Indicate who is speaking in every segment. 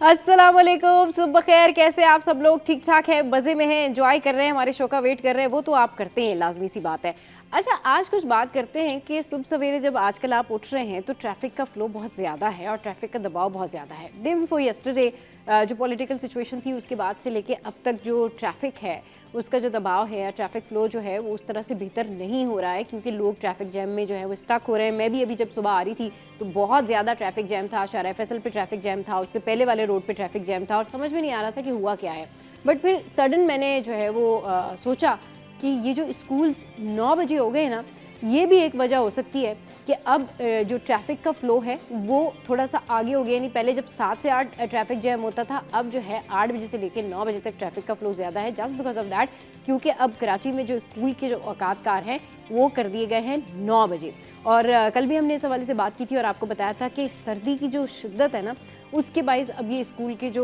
Speaker 1: अस्सलाम वालेकुम, सुबह खैर। कैसे आप सब लोग? ठीक ठाक हैं, मज़े में हैं, एंजॉय कर रहे हैं, हमारे शो का वेट कर रहे हैं। वो तो आप करते हैं, लाजमी सी बात है। अच्छा, आज कुछ बात करते हैं कि सुबह सवेरे जब आजकल आप उठ रहे हैं तो ट्रैफिक का फ्लो बहुत ज़्यादा है और ट्रैफिक का दबाव बहुत ज़्यादा है। डे बिफोर यस्टरडे जो पॉलिटिकल सिचुएशन थी उसके बाद से लेके अब तक जो ट्रैफिक है उसका जो दबाव है, ट्रैफिक फ्लो जो है वो उस तरह से बेहतर नहीं हो रहा है, क्योंकि लोग ट्रैफिक जैम में जो है वो स्टक हो रहे हैं। मैं भी अभी जब सुबह आ रही थी तो बहुत ज़्यादा ट्रैफिक जैम था, शाहराह फैसल पे ट्रैफिक जैम था, उससे पहले वाले रोड पे ट्रैफिक जैम था और समझ में नहीं आ रहा था कि हुआ क्या है। बट फिर सडन मैंने जो है वो सोचा कि ये जो स्कूल्स 9 बजे हो गए ना, ये भी एक वजह हो सकती है कि अब जो ट्रैफिक का फ़्लो है वो थोड़ा सा आगे हो गया। यानी पहले जब 7 से 8 ट्रैफिक जैम होता था, अब जो है 8 बजे से लेकर 9 बजे तक ट्रैफिक का फ़्लो ज़्यादा है, जस्ट बिकॉज ऑफ दैट, क्योंकि अब कराची में जो स्कूल के जो औकात कार हैं वो कर दिए गए हैं 9 बजे। और कल भी हमने इस हवाले से बात की थी और आपको बताया था कि सर्दी की जो शिद्दत है ना, उसके बाइस अब ये स्कूल के जो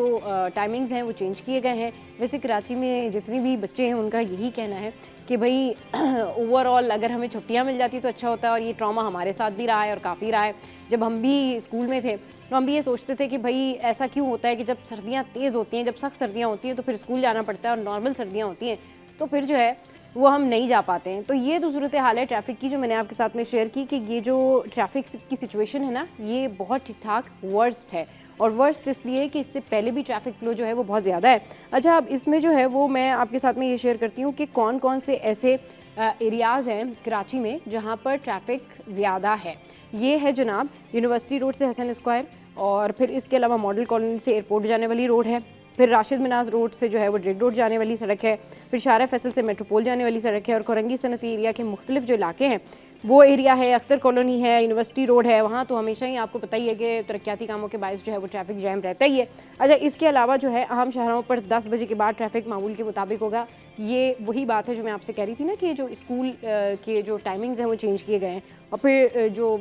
Speaker 1: टाइमिंग्स हैं वो चेंज किए गए हैं। वैसे कराची में जितने भी बच्चे हैं उनका यही कहना है कि भाई ओवरऑल अगर हमें छुट्टियां मिल जाती तो अच्छा होता है, और ये ट्रॉमा हमारे साथ भी रहा है और काफ़ी रहा है। जब हम भी स्कूल में थे तो हम भी ये सोचते थे कि भाई ऐसा क्यों होता है कि जब सर्दियाँ तेज़ होती हैं, जब सख्त सर्दियाँ होती हैं तो फिर स्कूल जाना पड़ता है, और नॉर्मल सर्दियाँ होती हैं तो फिर जो है वो हम नहीं जा पाते हैं। तो ये तो सूरत हाल है ट्रैफिक की, जो मैंने आपके साथ में शेयर की कि ये जो ट्रैफिक की सिचुएशन है ना, ये बहुत ठीक ठाक वर्स्ट है। और वर्स्ट इसलिए कि इससे पहले भी ट्रैफिक फ्लो जो है वो बहुत ज़्यादा है। अच्छा, अब इसमें जो है वो मैं आपके साथ में ये शेयर करती हूँ कि कौन कौन से ऐसे एरियाज़ हैं कराची में जहाँ पर ट्रैफिक ज़्यादा है। ये है जनाब यूनिवर्सिटी रोड से हसन स्क्वायर, और फिर इसके अलावा मॉडल कॉलोनी से एयरपोर्ट जाने वाली रोड है, फिर राशिद मिनाज रोड से जो है वो ड्रिग रोड जाने वाली सड़क है, फिर शाहराह फैसल से मेट्रोपोल जाने वाली सड़क है, और कोरंगी सनती एरिया के मुख्तलिफ जो इलाके हैं वो एरिया है, अख्तर कॉलोनी है, यूनिवर्सिटी रोड है। वहाँ तो हमेशा ही आपको पता ही है कि तरक्याती कामों के बायस जो है वो ट्रैफिक जैम रहता ही है। अच्छा, इसके अलावा जो है अहम शहरों पर 10 बजे के बाद ट्रैफिक मामूल के मुताबिक होगा। ये वही बात है जो मैं आपसे कह रही थी ना कि जो स्कूल के जो टाइमिंग्स हैं वो चेंज किए गए हैं, और फिर जो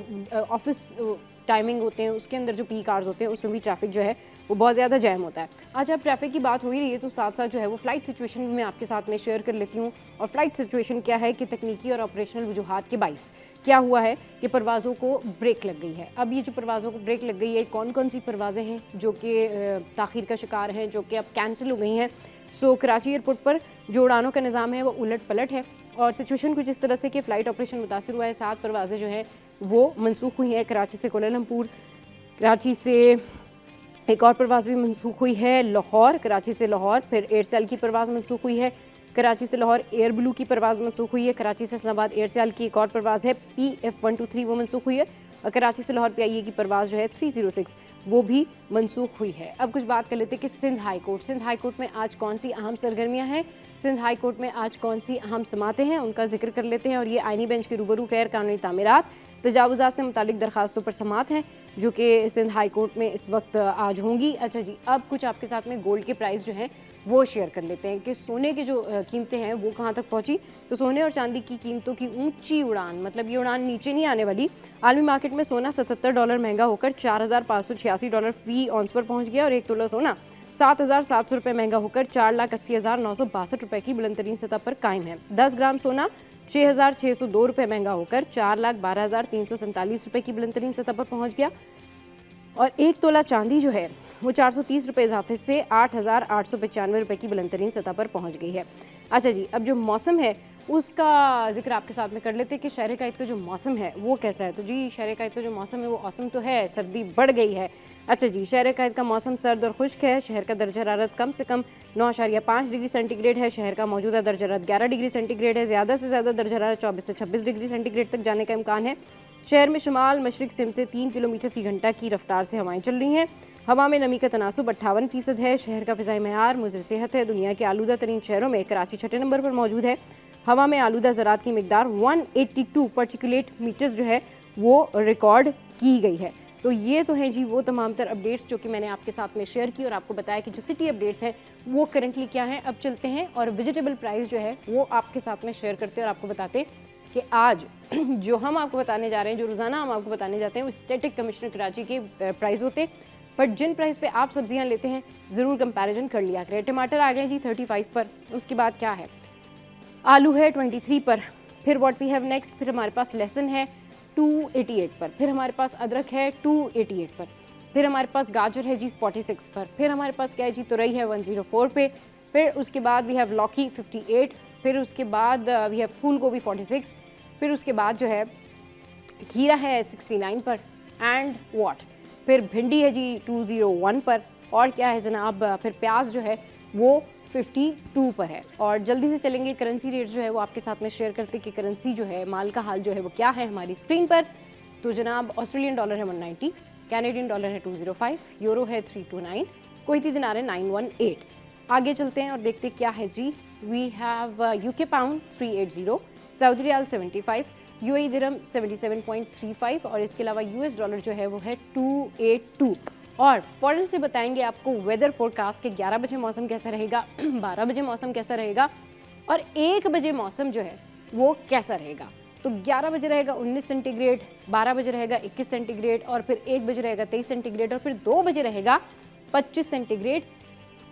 Speaker 1: ऑफिस टाइमिंग होते हैं उसके अंदर जो पीक आवर्स होते हैं उसमें भी ट्रैफिक जो है वो बहुत ज़्यादा जैम होता है। आज अब ट्रैफिक की बात हो ही रही है तो साथ साथ जो है वो फ़्लाइट सिचुएशन भी मैं आपके साथ में शेयर कर लेती हूँ। और फ़्लाइट सिचुएशन क्या है कि तकनीकी और ऑपरेशनल वजूहात के बाइस क्या हुआ है कि परवाज़ों को ब्रेक लग गई है। अब ये जो परवाज़ों को ब्रेक लग गई है, कौन कौन सी परवाज़ें हैं जो कि ताख़ीर का शिकार हैं, जो कि अब कैंसिल हो गई हैं। सो कराची एयरपोर्ट पर जो उड़ानों का निज़ाम है वो उलट पलट है, और सिचुएशन कुछ इस तरह से कि फ़्लाइट ऑपरेशन मुतासर हुआ है। 7 परवाज़ें जो हैं वो मनसूख हुई हैं, कराची से कोलालमपुर, कराची से एक और परवाज़ भी मनसूख हुई है लाहौर, कराची से लाहौर, फिर एयरसेल की परवाज़ मनसूख हुई है, कराची से लाहौर एयर ब्लू की परवाज़ मनसूख हुई है, कराची से इस्लामाबाद एयरसेल की एक और परवाज़ है PF123 वो मनसूख हुई है, और कराची से लाहौर PIA की परवाज़ जो है 306 वो भी मनसूख हुई है। अब कुछ बात कर लेते हैं कि सिंध हाई कोर्ट में आज कौन सी अहम सरगर्मियाँ हैं, सिंध हाई कोर्ट में आज कौन सी अहम समातें हैं, उनका जिक्र कर लेते हैं। और ये आइनी बेंच के रूबरू गैर कानूनी तामीरात तजावुज़ात से मुतालिक दरखास्तों पर समात हैं जो कि सिंध हाई कोर्ट में इस वक्त आज होंगी। अच्छा जी, अब कुछ आपके साथ में गोल्ड के प्राइस जो हैं वो शेयर कर लेते हैं कि सोने की जो कीमतें हैं वो कहाँ तक पहुँची। तो सोने और चांदी की कीमतों की ऊंची उड़ान, मतलब ये उड़ान नीचे नहीं आने वाली। आलमी मार्केट में सोना $77 महंगा होकर $4,586 फ़ी ऑन्स पर पहुँच गया, और 1 तोला सोना ₹7,700 महंगा होकर ₹4,80,962 की बुलंद तरीन सतह पर कायम है। 10 ग्राम सोना ₹6,602 महंगा होकर ₹4,12,347 की बुलंद तरीन सतह पर पहुंच गया, और 1 तोला चांदी जो है वो ₹430 इजाफे से ₹8,895 की बुलंद तरीन सतह पर पहुंच गई है। अच्छा जी, अब जो मौसम है उसका जिक्र आपके साथ में कर लेते हैं कि शहर कायद का जो मौसम है वो कैसा है। तो जी, शहर कायद का जो मौसम है वो औसम तो है, सर्दी बढ़ गई है। अच्छा जी, शहर कायद का मौसम सर्द और खुश्क है। शहर का दर्जा हरारत कम से कम 9.5 डिग्री सेंटीग्रेड है। शहर का मौजूदा दर्जा हरारत 11 डिग्री सेंटीग्रेड है। ज़्यादा से ज़्यादा दर्जा हरारत 24 से 26 डिग्री सेंटीग्रेड तक जाने का इम्कान है। शहर में शुमाल मशरिक सिमत से 3 किलोमीटर फ़ी घंटा की रफ्तार से हवाएं चल रही हैं। हवा में नमी का तनासुब 58% है। शहर का फ़िज़ाई मेयार मुज़र सेहत है। दुनिया के आलूदा तरीन शहरों में कराची 6ठे नंबर पर मौजूद है। हवा में आलूदा ज़रात की मिकदार 182 पार्टिकुलेट मीटर्स जो है वो रिकॉर्ड की गई है। तो ये तो हैं जी वो तमाम तर अपडेट्स जो कि मैंने आपके साथ में शेयर की और आपको बताया कि जो सिटी अपडेट्स हैं वो करंटली क्या हैं। अब चलते हैं और वेजिटेबल प्राइस जो है वो आपके साथ में शेयर करते हैं और आपको बताते हैं कि आज जो हम आपको बताने जा रहे हैं, जो रोज़ाना हम आपको बताने जाते हैं, वो स्टैटिक कमिश्नर कराची के प्राइस होते हैं। बट जिन प्राइस पे आप सब्जियां लेते हैं ज़रूर कंपैरिजन कर लिया करें। टमाटर आ गए जी 35 पर, उसके बाद क्या है, आलू है 23 पर, फिर व्हाट वी हैव नेक्स्ट, फिर हमारे पास लहसुन है 288 पर, फिर हमारे पास अदरक है 288 पर, फिर हमारे पास गाजर है जी 46 पर, फिर हमारे पास क्या है जी तुरई है 104 पे, फिर उसके बाद वी हैव लौकी 58, फिर उसके बाद वी हैव फूल गोभी 46, फिर उसके बाद जो है खीरा है 69 पर एंड व्हाट, फिर भिंडी है जी 201 पर, और क्या है जनाब फिर प्याज जो है वो 52 पर है। और जल्दी से चलेंगे करेंसी रेट जो है वो आपके साथ में शेयर करते कि करेंसी जो है माल का हाल जो है वो क्या है हमारी स्क्रीन पर। तो जनाब ऑस्ट्रेलियन डॉलर है 190, कैनेडियन डॉलर है 205, यूरो है 329, कुवैती दिनार है 918। आगे चलते हैं और देखते हैं क्या है ji. We have UK pound 380, Saudi riyal 75, UAE dirham 77.35 और इसके अलावा यूएस डॉलर जो है वो है 282। और फ़ौरन से बताएंगे आपको वेदर फोरकास्ट के 11 बजे मौसम कैसा रहेगा, 12 बजे मौसम कैसा रहेगा और 1 बजे मौसम जो है वो कैसा रहेगा। तो 11 बजे रहेगा 19 सेंटीग्रेड, 12 बजे रहेगा 21 सेंटीग्रेड और फिर 1 बजे रहेगा 23 सेंटीग्रेड और फिर 2 बजे रहेगा 25 सेंटीग्रेड।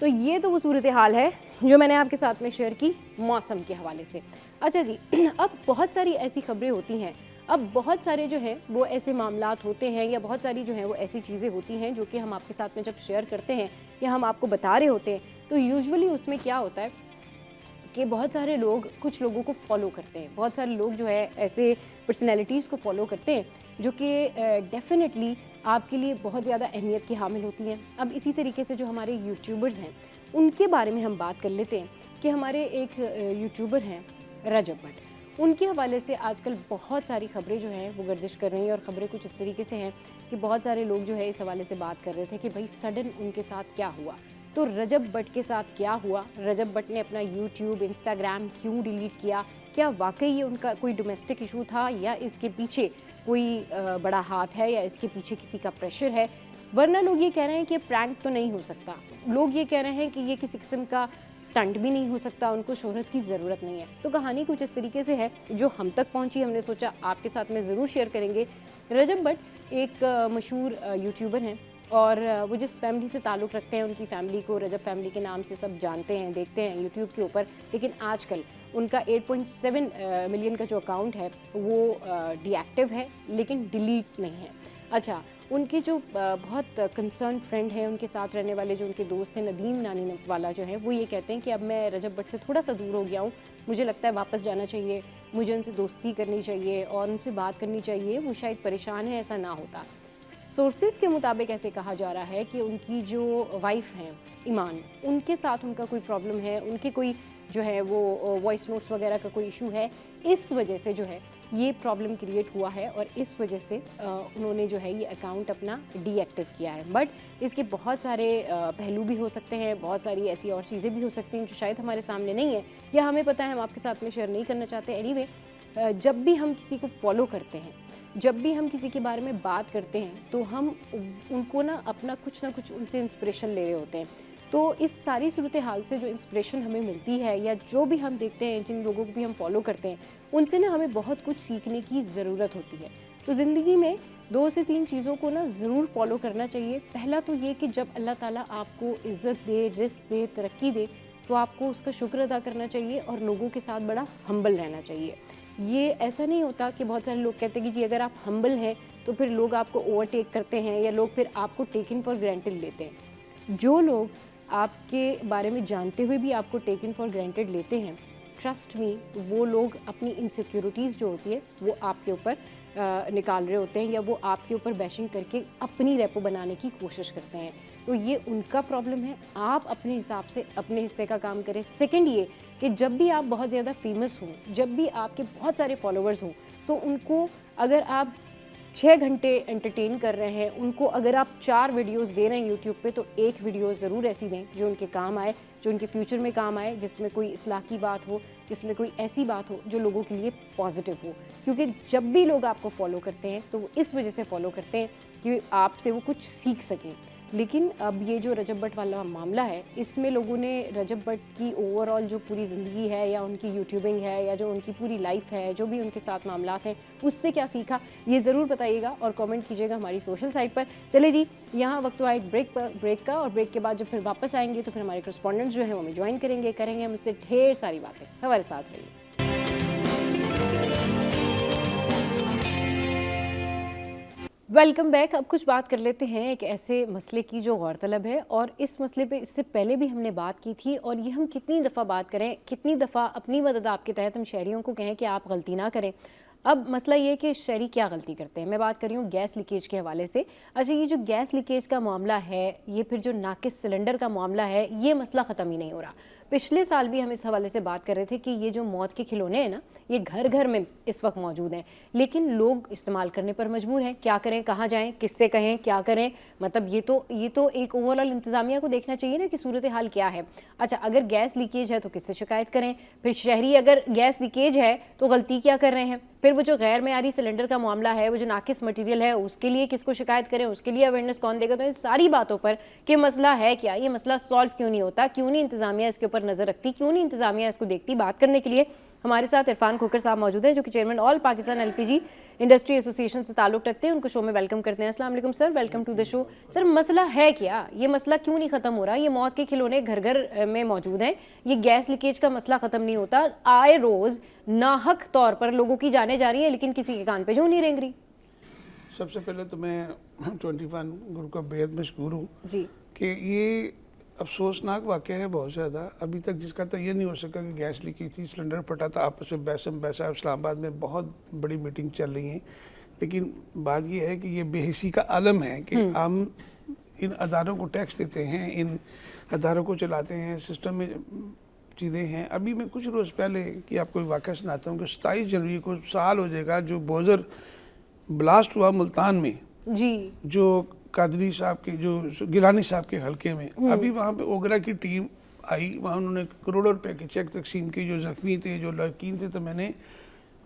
Speaker 1: तो ये तो वो सूरत हाल है जो मैंने आपके साथ में शेयर की मौसम के हवाले से। अच्छा जी, अब बहुत सारी ऐसी खबरें होती हैं, अब बहुत सारे जो है वो ऐसे मामलात होते हैं या बहुत सारी जो है वो ऐसी चीज़ें होती हैं जो कि हम आपके साथ में जब शेयर करते हैं या हम आपको बता रहे होते हैं तो यूजुअली उसमें क्या होता है कि बहुत सारे लोग कुछ लोगों को फॉलो करते हैं, बहुत सारे लोग जो है ऐसे पर्सनैलिटीज़ को फॉलो करते हैं जो कि डेफिनेटली आपके लिए बहुत ज़्यादा अहमियत की हामिल होती हैं। अब इसी तरीके से जो हमारे यूट्यूबर्स हैं उनके बारे में हम बात कर लेते हैं कि हमारे एक यूट्यूबर हैं रजब भट्ट, उनके हवाले से आजकल बहुत सारी खबरें जो हैं वो गर्दिश कर रही हैं और ख़बरें कुछ इस तरीके से हैं कि बहुत सारे लोग जो है इस हवाले से बात कर रहे थे कि भाई सडन उनके साथ क्या हुआ। तो रजब भट्ट के साथ क्या हुआ, रजब भट्ट ने अपना यूट्यूब इंस्टाग्राम क्यों डिलीट किया, क्या वाकई ये उनका कोई डोमेस्टिक इशू था या इसके पीछे कोई बड़ा हाथ है या इसके पीछे किसी का प्रेशर है। वरना लोग ये कह रहे हैं कि प्रैंक तो नहीं हो सकता, लोग ये कह रहे हैं कि ये किसी किस्म का स्टंट भी नहीं हो सकता, उनको शोहरत की ज़रूरत नहीं है। तो कहानी कुछ इस तरीके से है जो हम तक पहुंची, हमने सोचा आपके साथ में ज़रूर शेयर करेंगे। रजब भट्ट एक मशहूर यूट्यूबर हैं और वो जिस फैमिली से ताल्लुक़ रखते हैं उनकी फ़ैमिली को रजब फैमिली के नाम से सब जानते हैं, देखते हैं यूट्यूब के ऊपर। लेकिन आजकल उनका 8.7 मिलियन का जो अकाउंट है वो डीएक्टिव है लेकिन डिलीट नहीं है। अच्छा, उनके जो बहुत कंसर्न फ्रेंड है, उनके साथ रहने वाले जो उनके दोस्त हैं नदीम नानी वाला जो है वो ये कहते हैं कि अब मैं रजब भट्ट से थोड़ा सा दूर हो गया हूँ, मुझे लगता है वापस जाना चाहिए, मुझे उनसे दोस्ती करनी चाहिए और उनसे बात करनी चाहिए, वो शायद परेशान है, ऐसा ना होता। सोर्सेज के मुताबिक ऐसे कहा जा रहा है कि उनकी जो वाइफ हैं ईमान, उनके साथ उनका कोई प्रॉब्लम है, उनके कोई जो है वो वॉइस नोट्स वगैरह का कोई इशू है, इस वजह से जो है ये प्रॉब्लम क्रिएट हुआ है और इस वजह से उन्होंने जो है ये अकाउंट अपना डीएक्टिव किया है। बट इसके बहुत सारे पहलू भी हो सकते हैं, बहुत सारी ऐसी और चीज़ें भी हो सकती हैं जो शायद हमारे सामने नहीं है या हमें पता है, हम आपके साथ में शेयर नहीं करना चाहते। एनीवे, जब भी हम किसी को फॉलो करते हैं, जब भी हम किसी के बारे में बात करते हैं तो हम उनको ना अपना कुछ ना कुछ उनसे इंस्पिरेशन ले रहे होते हैं। तो इस सारी सूरत हाल से जो इंस्पिरेशन हमें मिलती है या जो भी हम देखते हैं, जिन लोगों को भी हम फॉलो करते हैं, उनसे ना हमें बहुत कुछ सीखने की ज़रूरत होती है। तो ज़िंदगी में 2 से 3 चीज़ों को ना ज़रूर फॉलो करना चाहिए। पहला तो ये कि जब अल्लाह ताला आपको इज़्ज़त दे, रिस्क दे, तरक्की दे तो आपको उसका शुक्र अदा करना चाहिए और लोगों के साथ बड़ा हम्बल रहना चाहिए। ये ऐसा नहीं होता कि बहुत सारे लोग कहते हैं कि जी अगर आप हम्बल हैं तो फिर लोग आपको ओवरटेक करते हैं या लोग फिर आपको टेकन फॉर ग्रांटेड लेते हैं। जो लोग आपके बारे में जानते हुए भी आपको टेकन फॉर ग्रांटेड लेते हैं, ट्रस्ट मी, वो लोग अपनी इनसिक्योरिटीज़ जो होती है वो आपके ऊपर निकाल रहे होते हैं या वो आपके ऊपर बैशिंग करके अपनी रेपो बनाने की कोशिश करते हैं। तो ये उनका प्रॉब्लम है, आप अपने हिसाब से अपने हिस्से का काम करें। सेकंड ये कि जब भी आप बहुत ज़्यादा फेमस हों, जब भी आपके बहुत सारे फॉलोअर्स हों, तो उनको अगर आप 6 घंटे एंटरटेन कर रहे हैं, उनको अगर आप 4 वीडियोस दे रहे हैं यूट्यूब पे, तो एक वीडियो ज़रूर ऐसी दें जो उनके काम आए, जो उनके फ्यूचर में काम आए, जिसमें कोई इस्लाह की बात हो, जिसमें कोई ऐसी बात हो जो लोगों के लिए पॉजिटिव हो। क्योंकि जब भी लोग आपको फॉलो करते हैं तो वो इस वजह से फॉलो करते हैं कि आपसे वो कुछ सीख सकें। लेकिन अब ये जो रजब भट्ट वाला मामला है, इसमें लोगों ने रजब भट्ट की ओवरऑल जो पूरी ज़िंदगी है या उनकी यूट्यूबिंग है या जो उनकी पूरी लाइफ है, जो भी उनके साथ मामलात हैं, उससे क्या सीखा, ये ज़रूर बताइएगा और कमेंट कीजिएगा हमारी सोशल साइट पर। चले जी, यहाँ वक्त हुआ एक ब्रेक का और ब्रेक के बाद जब फिर वापस आएंगे तो फिर हमारे करस्पॉन्डेंट्स जो है वो हमें ज्वाइन करेंगे हम उससे ढेर सारी बातें। हमारे साथ रहिए। Welcome back. अब कुछ बात कर लेते हैं एक ऐसे मसले की जो गौरतलब है, और इस मसले पे इससे पहले भी हमने बात की थी, और ये हम कितनी दफ़ा बात करें, कितनी दफ़ा अपनी मदद आपके तहत हम शहरियों को कहें कि आप गलती ना करें। अब मसला ये है कि शहरी क्या गलती करते हैं। मैं बात कर रही हूँ गैस लीकेज के हवाले से। अच्छा, ये जो गैस लीकेज का मामला है, ये फिर जो नाकिस सिलेंडर का मामला है, ये मसला ख़त्म ही नहीं हो रहा। पिछले साल भी हम इस हवाले से बात कर रहे थे कि ये जो मौत के खिलौने हैं ना, ये घर घर में इस वक्त मौजूद हैं, लेकिन लोग इस्तेमाल करने पर मजबूर हैं। क्या करें, कहाँ जाएं, किससे कहें, क्या करें। मतलब ये तो एक ओवरऑल इंतज़ामिया को देखना चाहिए ना कि सूरत हाल क्या है। अच्छा, अगर गैस लीकेज है तो किससे शिकायत करें। फिर शहरी अगर गैस लीकेज है तो गलती क्या कर रहे हैं। फिर वो जो गैर मेयारी सिलेंडर का मामला है, वो जो नाकिस मटेरियल है, उसके लिए किसको शिकायत करें, उसके लिए अवेयरनेस कौन देगा। तो इन सारी बातों पर कि मसला है क्या, ये मसला सॉल्व क्यों नहीं होता, क्यों नहीं इंतजामिया इसके ऊपर नज़र रखती, क्यों नहीं इंतजामिया इसको देखती। बात करने के लिए हमारे साथ इरफान खोकर साहब मौजूद हैं, जो कि chairman all Pakistan LPG industry association से ताल्लुक रखते हैं। उनको शो में वेलकम करते हैं। अस्सलाम वालेकुम sir, welcome to the show. Sir, मसला है क्या, ये मसला क्यों नहीं ख़त्म हो रहा। ये मौत के खिलौने घर घर में मौजूद हैं, ये गैस लीकेज का मसला ख़त्म नहीं होता। आए रोज़ नाहक तौर पर लोगों की जाने जा रही है, लेकिन किसी के कान पे जूं नहीं रेंग रही।
Speaker 2: सबसे पहले तो मैं 21 ग्रुप का बेहद मशहूर हूँ
Speaker 1: जी
Speaker 2: कि ये अफसोसनाक वाक़या है बहुत ज़्यादा। अभी तक जिसका तो ये नहीं हो सका कि गैस लीकेज थी, सिलेंडर फटा था, आपस में बहसम बहसा। इस्लामाबाद में बहुत बड़ी मीटिंग चल रही है, लेकिन बात ये है कि ये बेहिसी का आलम है कि हम इन अदारों को टैक्स देते हैं, इन अदारों को चलाते हैं, सिस्टम में चीज़ें हैं। अभी मैं कुछ रोज़ पहले कि आपको वाक़या सुनाता हूँ कि 27 जनवरी को साल हो जाएगा जो बोजर ब्लास्ट हुआ मुल्तान में,
Speaker 1: जी,
Speaker 2: जो कादरी साहब के, जो गिलानी साहब के हलके में। अभी वहाँ पे ओगरा की टीम आई, वहाँ उन्होंने करोड़ों रुपए के चेक तकसीम किए। जो जख्मी थे, जो लड़कीन थे, तो मैंने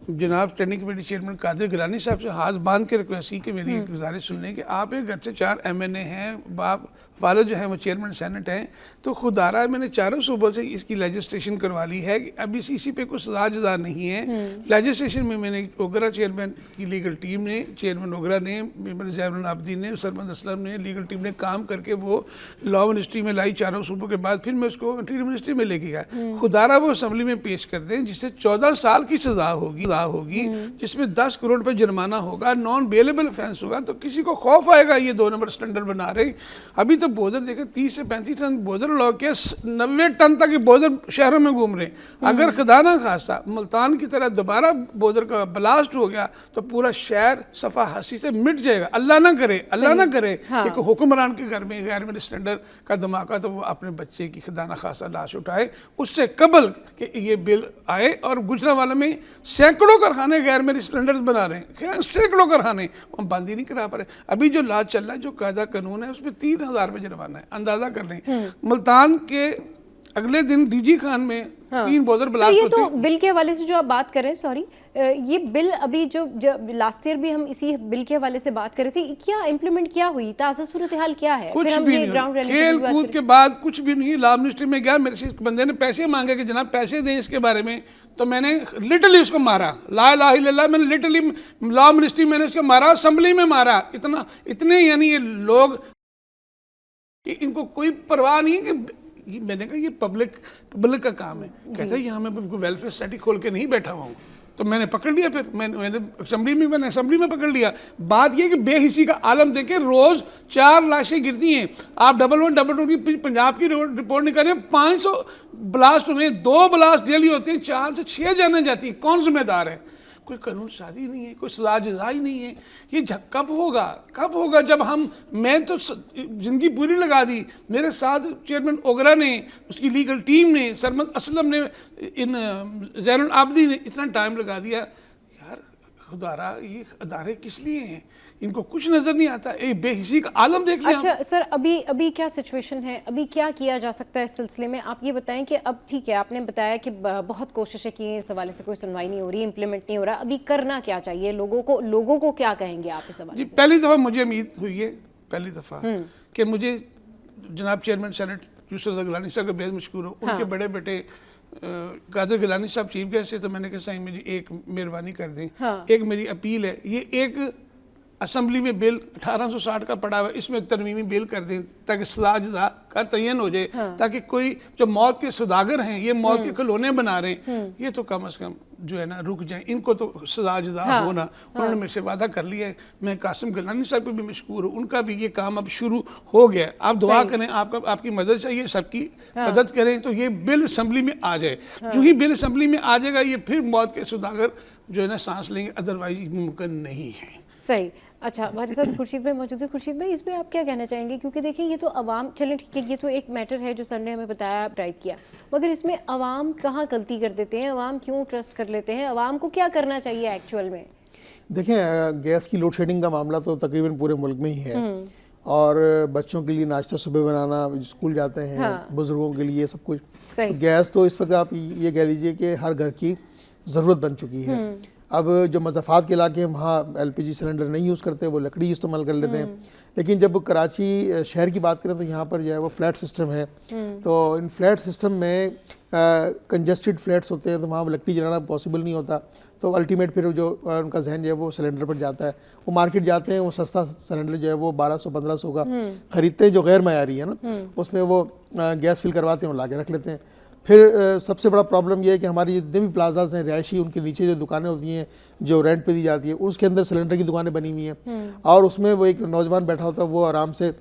Speaker 2: जनाब standing committee chairman Qadir Gilani साहब से हाथ बांध के रिक्वेस्ट की कि मेरी एक गुजारिश सुन लें कि आप एक घर से 4 MNA हैं, बाप वाले जो है वो चेयरमैन सेनेट हैं, तो खुदारा मैंने चारों सूबों से इसकी लेजिस्लेशन करवा ली है कि अभी इसी पे कुछ सजा जदा नहीं है। लेजिस्लेशन में मैंने ओगरा चेयरमैन की लीगल टीम ने, चेयरमैन ओगरा ने, मेंबर ज़ैनुल आबिदीन ने, सरमद असलम ने, लीगल टीम ने काम करके वो लॉ मिनिस्ट्री में लाई चारों सूबों के बाद। फिर मैं उसको इंटीरियर मिनिस्ट्री में लेके गया। खुदारा वो असम्बली में पेश कर दें, जिससे 14 साल की सजा होगी, जिसमें 10 करोड़ रुपये जुर्माना होगा, नॉन बेलेबल ऑफेंस होगा। तो किसी को खौफ आएगा ये 2 नंबर सिलेंडर बना रहे। अभी तो बोझर देखे 30 से 35 टन बोझर लॉ के 90 टन तक बोझर शहरों में घूम रहे। अगर खुदा ना खासा मुल्तान की तरह दोबारा बोझर का ब्लास्ट हो गया तो पूरा शहर सफ़ा हंसी से मिट जाएगा। अल्लाह ना करे, अल्लाह ना करे। हाँ। एक हुक्मरान के घर में गैर मेरे सिलेंडर का धमाका, तो वो अपने बच्चे की खुदा ना खासा लाश उठाए उससे कबल कि ये बिल आए। और गुजरांवाला में सैकड़ों कारखाने गैर मेरे सिलेंडर बना रहे हैं, सैकड़ों कारखाने, हम बंद ही नहीं करा पा रहे। अभी जो लॉ चल रहा है, जो कायदा कानून है, उसमें 3000 रुपये जुर्माना है। अंदाजा कर लें, मुल्तान के अगले दिन डीजी खान में 3 बोझर ब्लास्ट
Speaker 1: होते हैं। तो बिल के हवाले से जो आप बात कर रहे हैं, सॉरी, ये बिल अभी जो लास्ट ईयर भी हम इसी बिल के हवाले से बात कर रहे थे, क्या इम्प्लीमेंट क्या हुई, ताज़ा सूरत हाल क्या है?
Speaker 2: कुछ भी नहीं, खेल कूद के बाद कुछ भी नहीं। लॉ मिनिस्ट्री में गया, मेरे से एक बंदे ने पैसे मांगे कि जनाब पैसे दें इसके बारे में, तो मैंने लिटरली उसको मारा। ला इलाहा इल्लल्लाह, मैंने लिटरली लॉ मिनिस्ट्री मैंने उसको मारा, असेंबली में मारा। इतने यानी ये लोग कि इनको कोई परवाह नहीं है कि मैंने कहा ये पब्लिक का काम है। कहता है यहाँ मैं वेलफेयर सोसाइटी खोल के नहीं बैठा हुआ हूँ। तो मैंने पकड़ लिया, फिर मैंने असेंबली में पकड़ लिया। बात यह कि बेहिसी का आलम देखे, रोज़ 4 लाशें गिरती हैं। आप 1122 की पंजाब की रिपोर्ट निकालें, 500 ब्लास्ट हुए, 2 ब्लास्ट डेली होते हैं, 4 से 6 जाने जाती हैं। कौन जिम्मेदार है? कोई कानून साजी नहीं है, कोई सजा जजा ही नहीं है। ये कब होगा जब मैं तो ज़िंदगी पूरी लगा दी, मेरे साथ चेयरमैन ओगरा ने, उसकी लीगल टीम ने, सरमद असलम ने, इन ज़ैनुल आबिदीन ने इतना टाइम लगा दिया। यार खुदारा, ये अदारे किस लिए हैं? इनको कुछ नजर नहीं आता। एक बेहिसी का आलम देख लिया।
Speaker 1: अच्छा सर, अभी क्या सिचुएशन है, अभी क्या किया जा सकता है इस सिलसिले में? आप ये बताएं कि अब ठीक है, आपने बताया कि बहुत कोशिशें की, इस हवाले से कोई सुनवाई नहीं हो रही, इंप्लीमेंट नहीं हो रहा, अभी करना क्या चाहिए? लोगों को क्या कहेंगे आप इस हवाले से?
Speaker 2: पहली दफ़ा मुझे उम्मीद हुई है, पहली दफ़ा कि मुझे जनाब चेयरमैन सेनेट यूसुफ गिलानी साहब का बेहद मशहूर हो, उनके बड़े बेटे कादिर गिलानी साहब चीफ गेस्ट है। तो मैंने कहा साईं मेरी एक मेहरबानी कर दें। एक मेरी अपील है, ये एक असम्बली में बिल 1860 का पड़ा हुआ है, इसमें तरमीमी बिल कर दें ताकि सजा जदा का तयन हो जाए, ताकि कोई जो मौत के सौदागर हैं, ये मौत के खिलौने बना रहे हैं, ये तो कम से कम जो है ना रुक जाए, इनको तो सजा जदा होना। उन्होंने मेरे से वादा कर लिया है। मैं कासिम गिलानी साहब पे भी मशकूर हूँ, उनका भी ये काम अब शुरू हो गया है। आप दुआ करें, आपकी मदद चाहिए, सबकी मदद करें तो ये बिल असम्बली में आ जाए। जो ही बिल असम्बली में आ जाएगा, ये फिर मौत के सौदागर जो है ना सांस लेंगे, अदरवाइज मुमकिन नहीं है।
Speaker 1: सही। अच्छा, हमारे साथ खुर्शीद भाई मौजूद है। खुर्शीद भाई, इसमें आप क्या कहना चाहेंगे? क्योंकि देखिए, ये तो अवाम, चलें ठीक है, ये तो एक मैटर है जो सर ने हमें बताया, टाइप किया, मगर इसमें अवाम कहाँ गलती कर देते हैं, अवाम क्यों ट्रस्ट कर लेते हैं, अवाम को क्या करना चाहिए एक्चुअल में?
Speaker 3: देखें, गैस की लोड शेडिंग का मामला तो तकरीबन पूरे मुल्क में ही है, और बच्चों के लिए नाश्ता सुबह बनाना, स्कूल जाते हैं, बुजुर्गों के लिए सब कुछ। तो गैस तो इस वक्त आप ये कह लीजिए कि हर घर की ज़रूरत बन चुकी है। अब जो मज़ाफ़ात के इलाके हैं वहाँ LPG सिलेंडर नहीं यूज़ करते, वो लकड़ी इस्तेमाल कर लेते हैं। लेकिन जब कराची शहर की बात करें तो यहाँ पर जो है वो फ्लैट सिस्टम है, तो इन फ्लैट सिस्टम में कंजस्टेड फ्लैट्स होते हैं, तो वहाँ लकड़ी जलाना पॉसिबल नहीं होता। तो अल्टीमेट फिर जो उनका जहन जो है वो सिलेंडर पर जाता है। वो मार्केट जाते हैं, वो सस्ता सिलेंडर जो है वो 1200-1500 का ख़रीदते हैं, जो गैर मयारी है ना, उसमें वो गैस फिल करवाते हैं, वो ला के रख लेते हैं। फिर सबसे बड़ा प्रॉब्लम ये है कि हमारी जितने भी प्लाजाज हैं रिहायशी, उनके नीचे जो दुकानें होती हैं जो रेंट पे दी जाती है, उसके अंदर सिलेंडर की दुकानें बनी हुई हैं, और उसमें वो एक नौजवान बैठा होता है, वो आराम से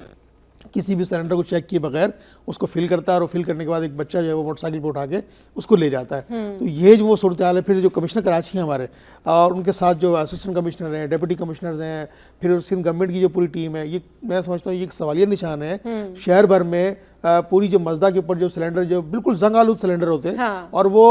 Speaker 3: किसी भी सिलेंडर को चेक किए बगैर उसको फिल करता है, और फिल करने के बाद एक बच्चा जो है वो मोटरसाइकिल पर उठा के उसको ले जाता है। तो ये जो वो सूरत हाल है। फिर जो कमिश्नर कराची हैं हमारे, और उनके साथ जो असिस्टेंट कमिश्नर हैं, डिप्टी कमिश्नर हैं, फिर सिंध गवर्नमेंट की जो पूरी टीम है, ये मैं समझता हूँ ये एक सवालिया निशान है शहर भर में। पूरी जो मजदा के ऊपर जो सिलेंडर जो बिल्कुल जंग आलूद सिलेंडर होते हैं, और वो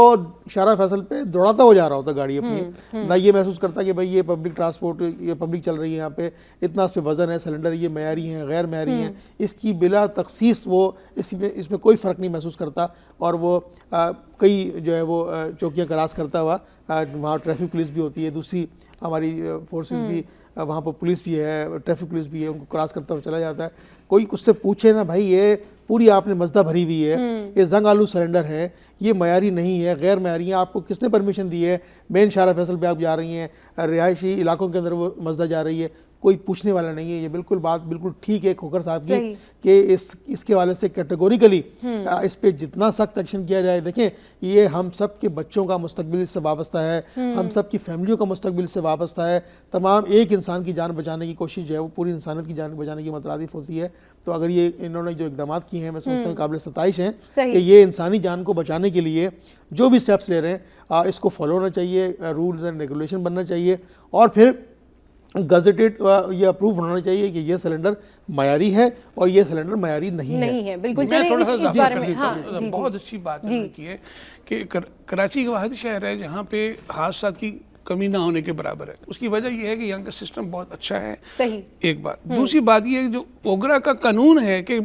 Speaker 3: शारा फैसल पे दौड़ाता हो जा रहा होता गाड़ी अपनी, ना ये महसूस करता कि भाई ये पब्लिक ट्रांसपोर्ट, ये पब्लिक चल रही है यहाँ पे, इतना इस पे वजन है, सिलेंडर ये मयारी हैं गैर मयारी हैं, इसकी बिला तखसीस वो इसमें कोई फ़र्क नहीं महसूस करता। और वो कई जो है वो चौकियाँ क्रॉस करता हुआ, वहाँ ट्रैफिक पुलिस भी होती है, दूसरी हमारी फोर्सेस भी, वहाँ पर पुलिस भी है, ट्रैफिक पुलिस भी है, उनको क्रॉस करता हुआ चला जाता है। कोई उससे पूछे ना, भाई ये पूरी आपने मजदा भरी हुई है, ये जंग आलू सिलेंडर है, ये मयारी नहीं है, गैर मयारी है, आपको किसने परमिशन दी है? मेन शारा फैसल पे आप जा रही हैं, रिहायशी इलाकों के अंदर वो मजदा जा रही है, कोई पूछने वाला नहीं है। ये बिल्कुल बात बिल्कुल ठीक है खोखर साहब की कि इसके वाले से कैटेगोरिकली इस पे जितना सख्त एक्शन किया जाए। देखें, ये हम सब के बच्चों का मुस्तकबिल से वाबस्ता है, हम सब की फैमिलियों का मुस्तकबिल से वाबस्ता है। तमाम एक इंसान की जान बचाने की कोशिश जो है वो पूरी इंसानियत की जान बचाने की मतरादिफ होती है। तो अगर ये इन्होंने जो इकदाम किए हैं, मैं समझता हूँ काबिल सताइश हैं कि ये इंसानी जान को बचाने के लिए जो भी स्टेप्स ले रहे हैं, इसको फॉलो होना चाहिए, रूल्स एंड रेगुलेशन बनना चाहिए, और फिर गजेटेड ये अप्रूव होना चाहिए कि ये सिलेंडर मयारी है और ये सिलेंडर मयारी नहीं है।
Speaker 1: बिल्कुल।
Speaker 2: मैं थोड़ा सा
Speaker 1: इस बारे में
Speaker 2: बहुत अच्छी बात की है कि कराची का वाहिद शहर है जहाँ पे हादसात की कमी ना होने के बराबर है। उसकी वजह यह है कि यहाँ का सिस्टम बहुत अच्छा है।
Speaker 1: सही। एक
Speaker 2: बात। दूसरी बात यह है जो ओगरा का कानून है कि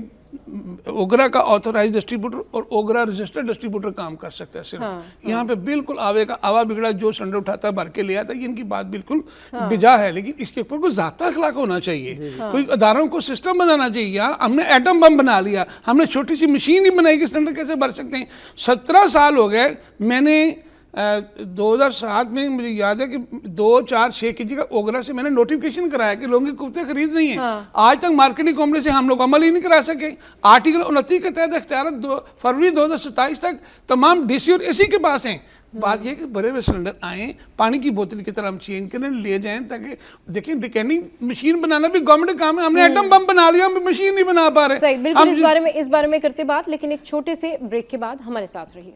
Speaker 2: ओगरा का ऑथोराइज डिस्ट्रीब्यूटर और ओगरा रजिस्टर्ड डिस्ट्रीब्यूटर काम कर सकता है सिर्फ। यहाँ पे बिल्कुल आवा बिगड़ा जो सिलेंडर उठाता है भर के ले आता है, इनकी बात बिल्कुल बिजा है। लेकिन इसके ऊपर कोई ज़ाब्ता अखलाक होना चाहिए, कोई अदारों को सिस्टम बनाना चाहिए। हमने एटम बम बना लिया, हमने छोटी सी मशीन ही बनाई कि सिलेंडर कैसे भर सकते हैं। 17 साल हो गए। मैंने 2007 में मुझे याद है कि 246 की जगह ओगरा से मैंने नोटिफिकेशन कराया कि लोगों की कुत्ते खरीदनी है। आज तक मार्केटिंग कॉम्प्लेक्स से हम लोग अमल ही नहीं करा सके। आर्टिकल 29 के तहत इख्तियार फरवरी 2027 तक तमाम DC और AC के पास हैं। बात यह कि बड़े हुए सिलेंडर आए, पानी की बोतल की तरह हम चेंज करें, ले जाएं, ताकि देखिए डिकैनिंग मशीन बनाना भी गवर्नमेंट का काम है। हमने एटम बम बना लिया, हम मशीन नहीं बना पा रहे।
Speaker 1: सही, बिल्कुल। इस बारे में करते बात, लेकिन एक छोटे से ब्रेक के बाद हमारे साथ रहिए।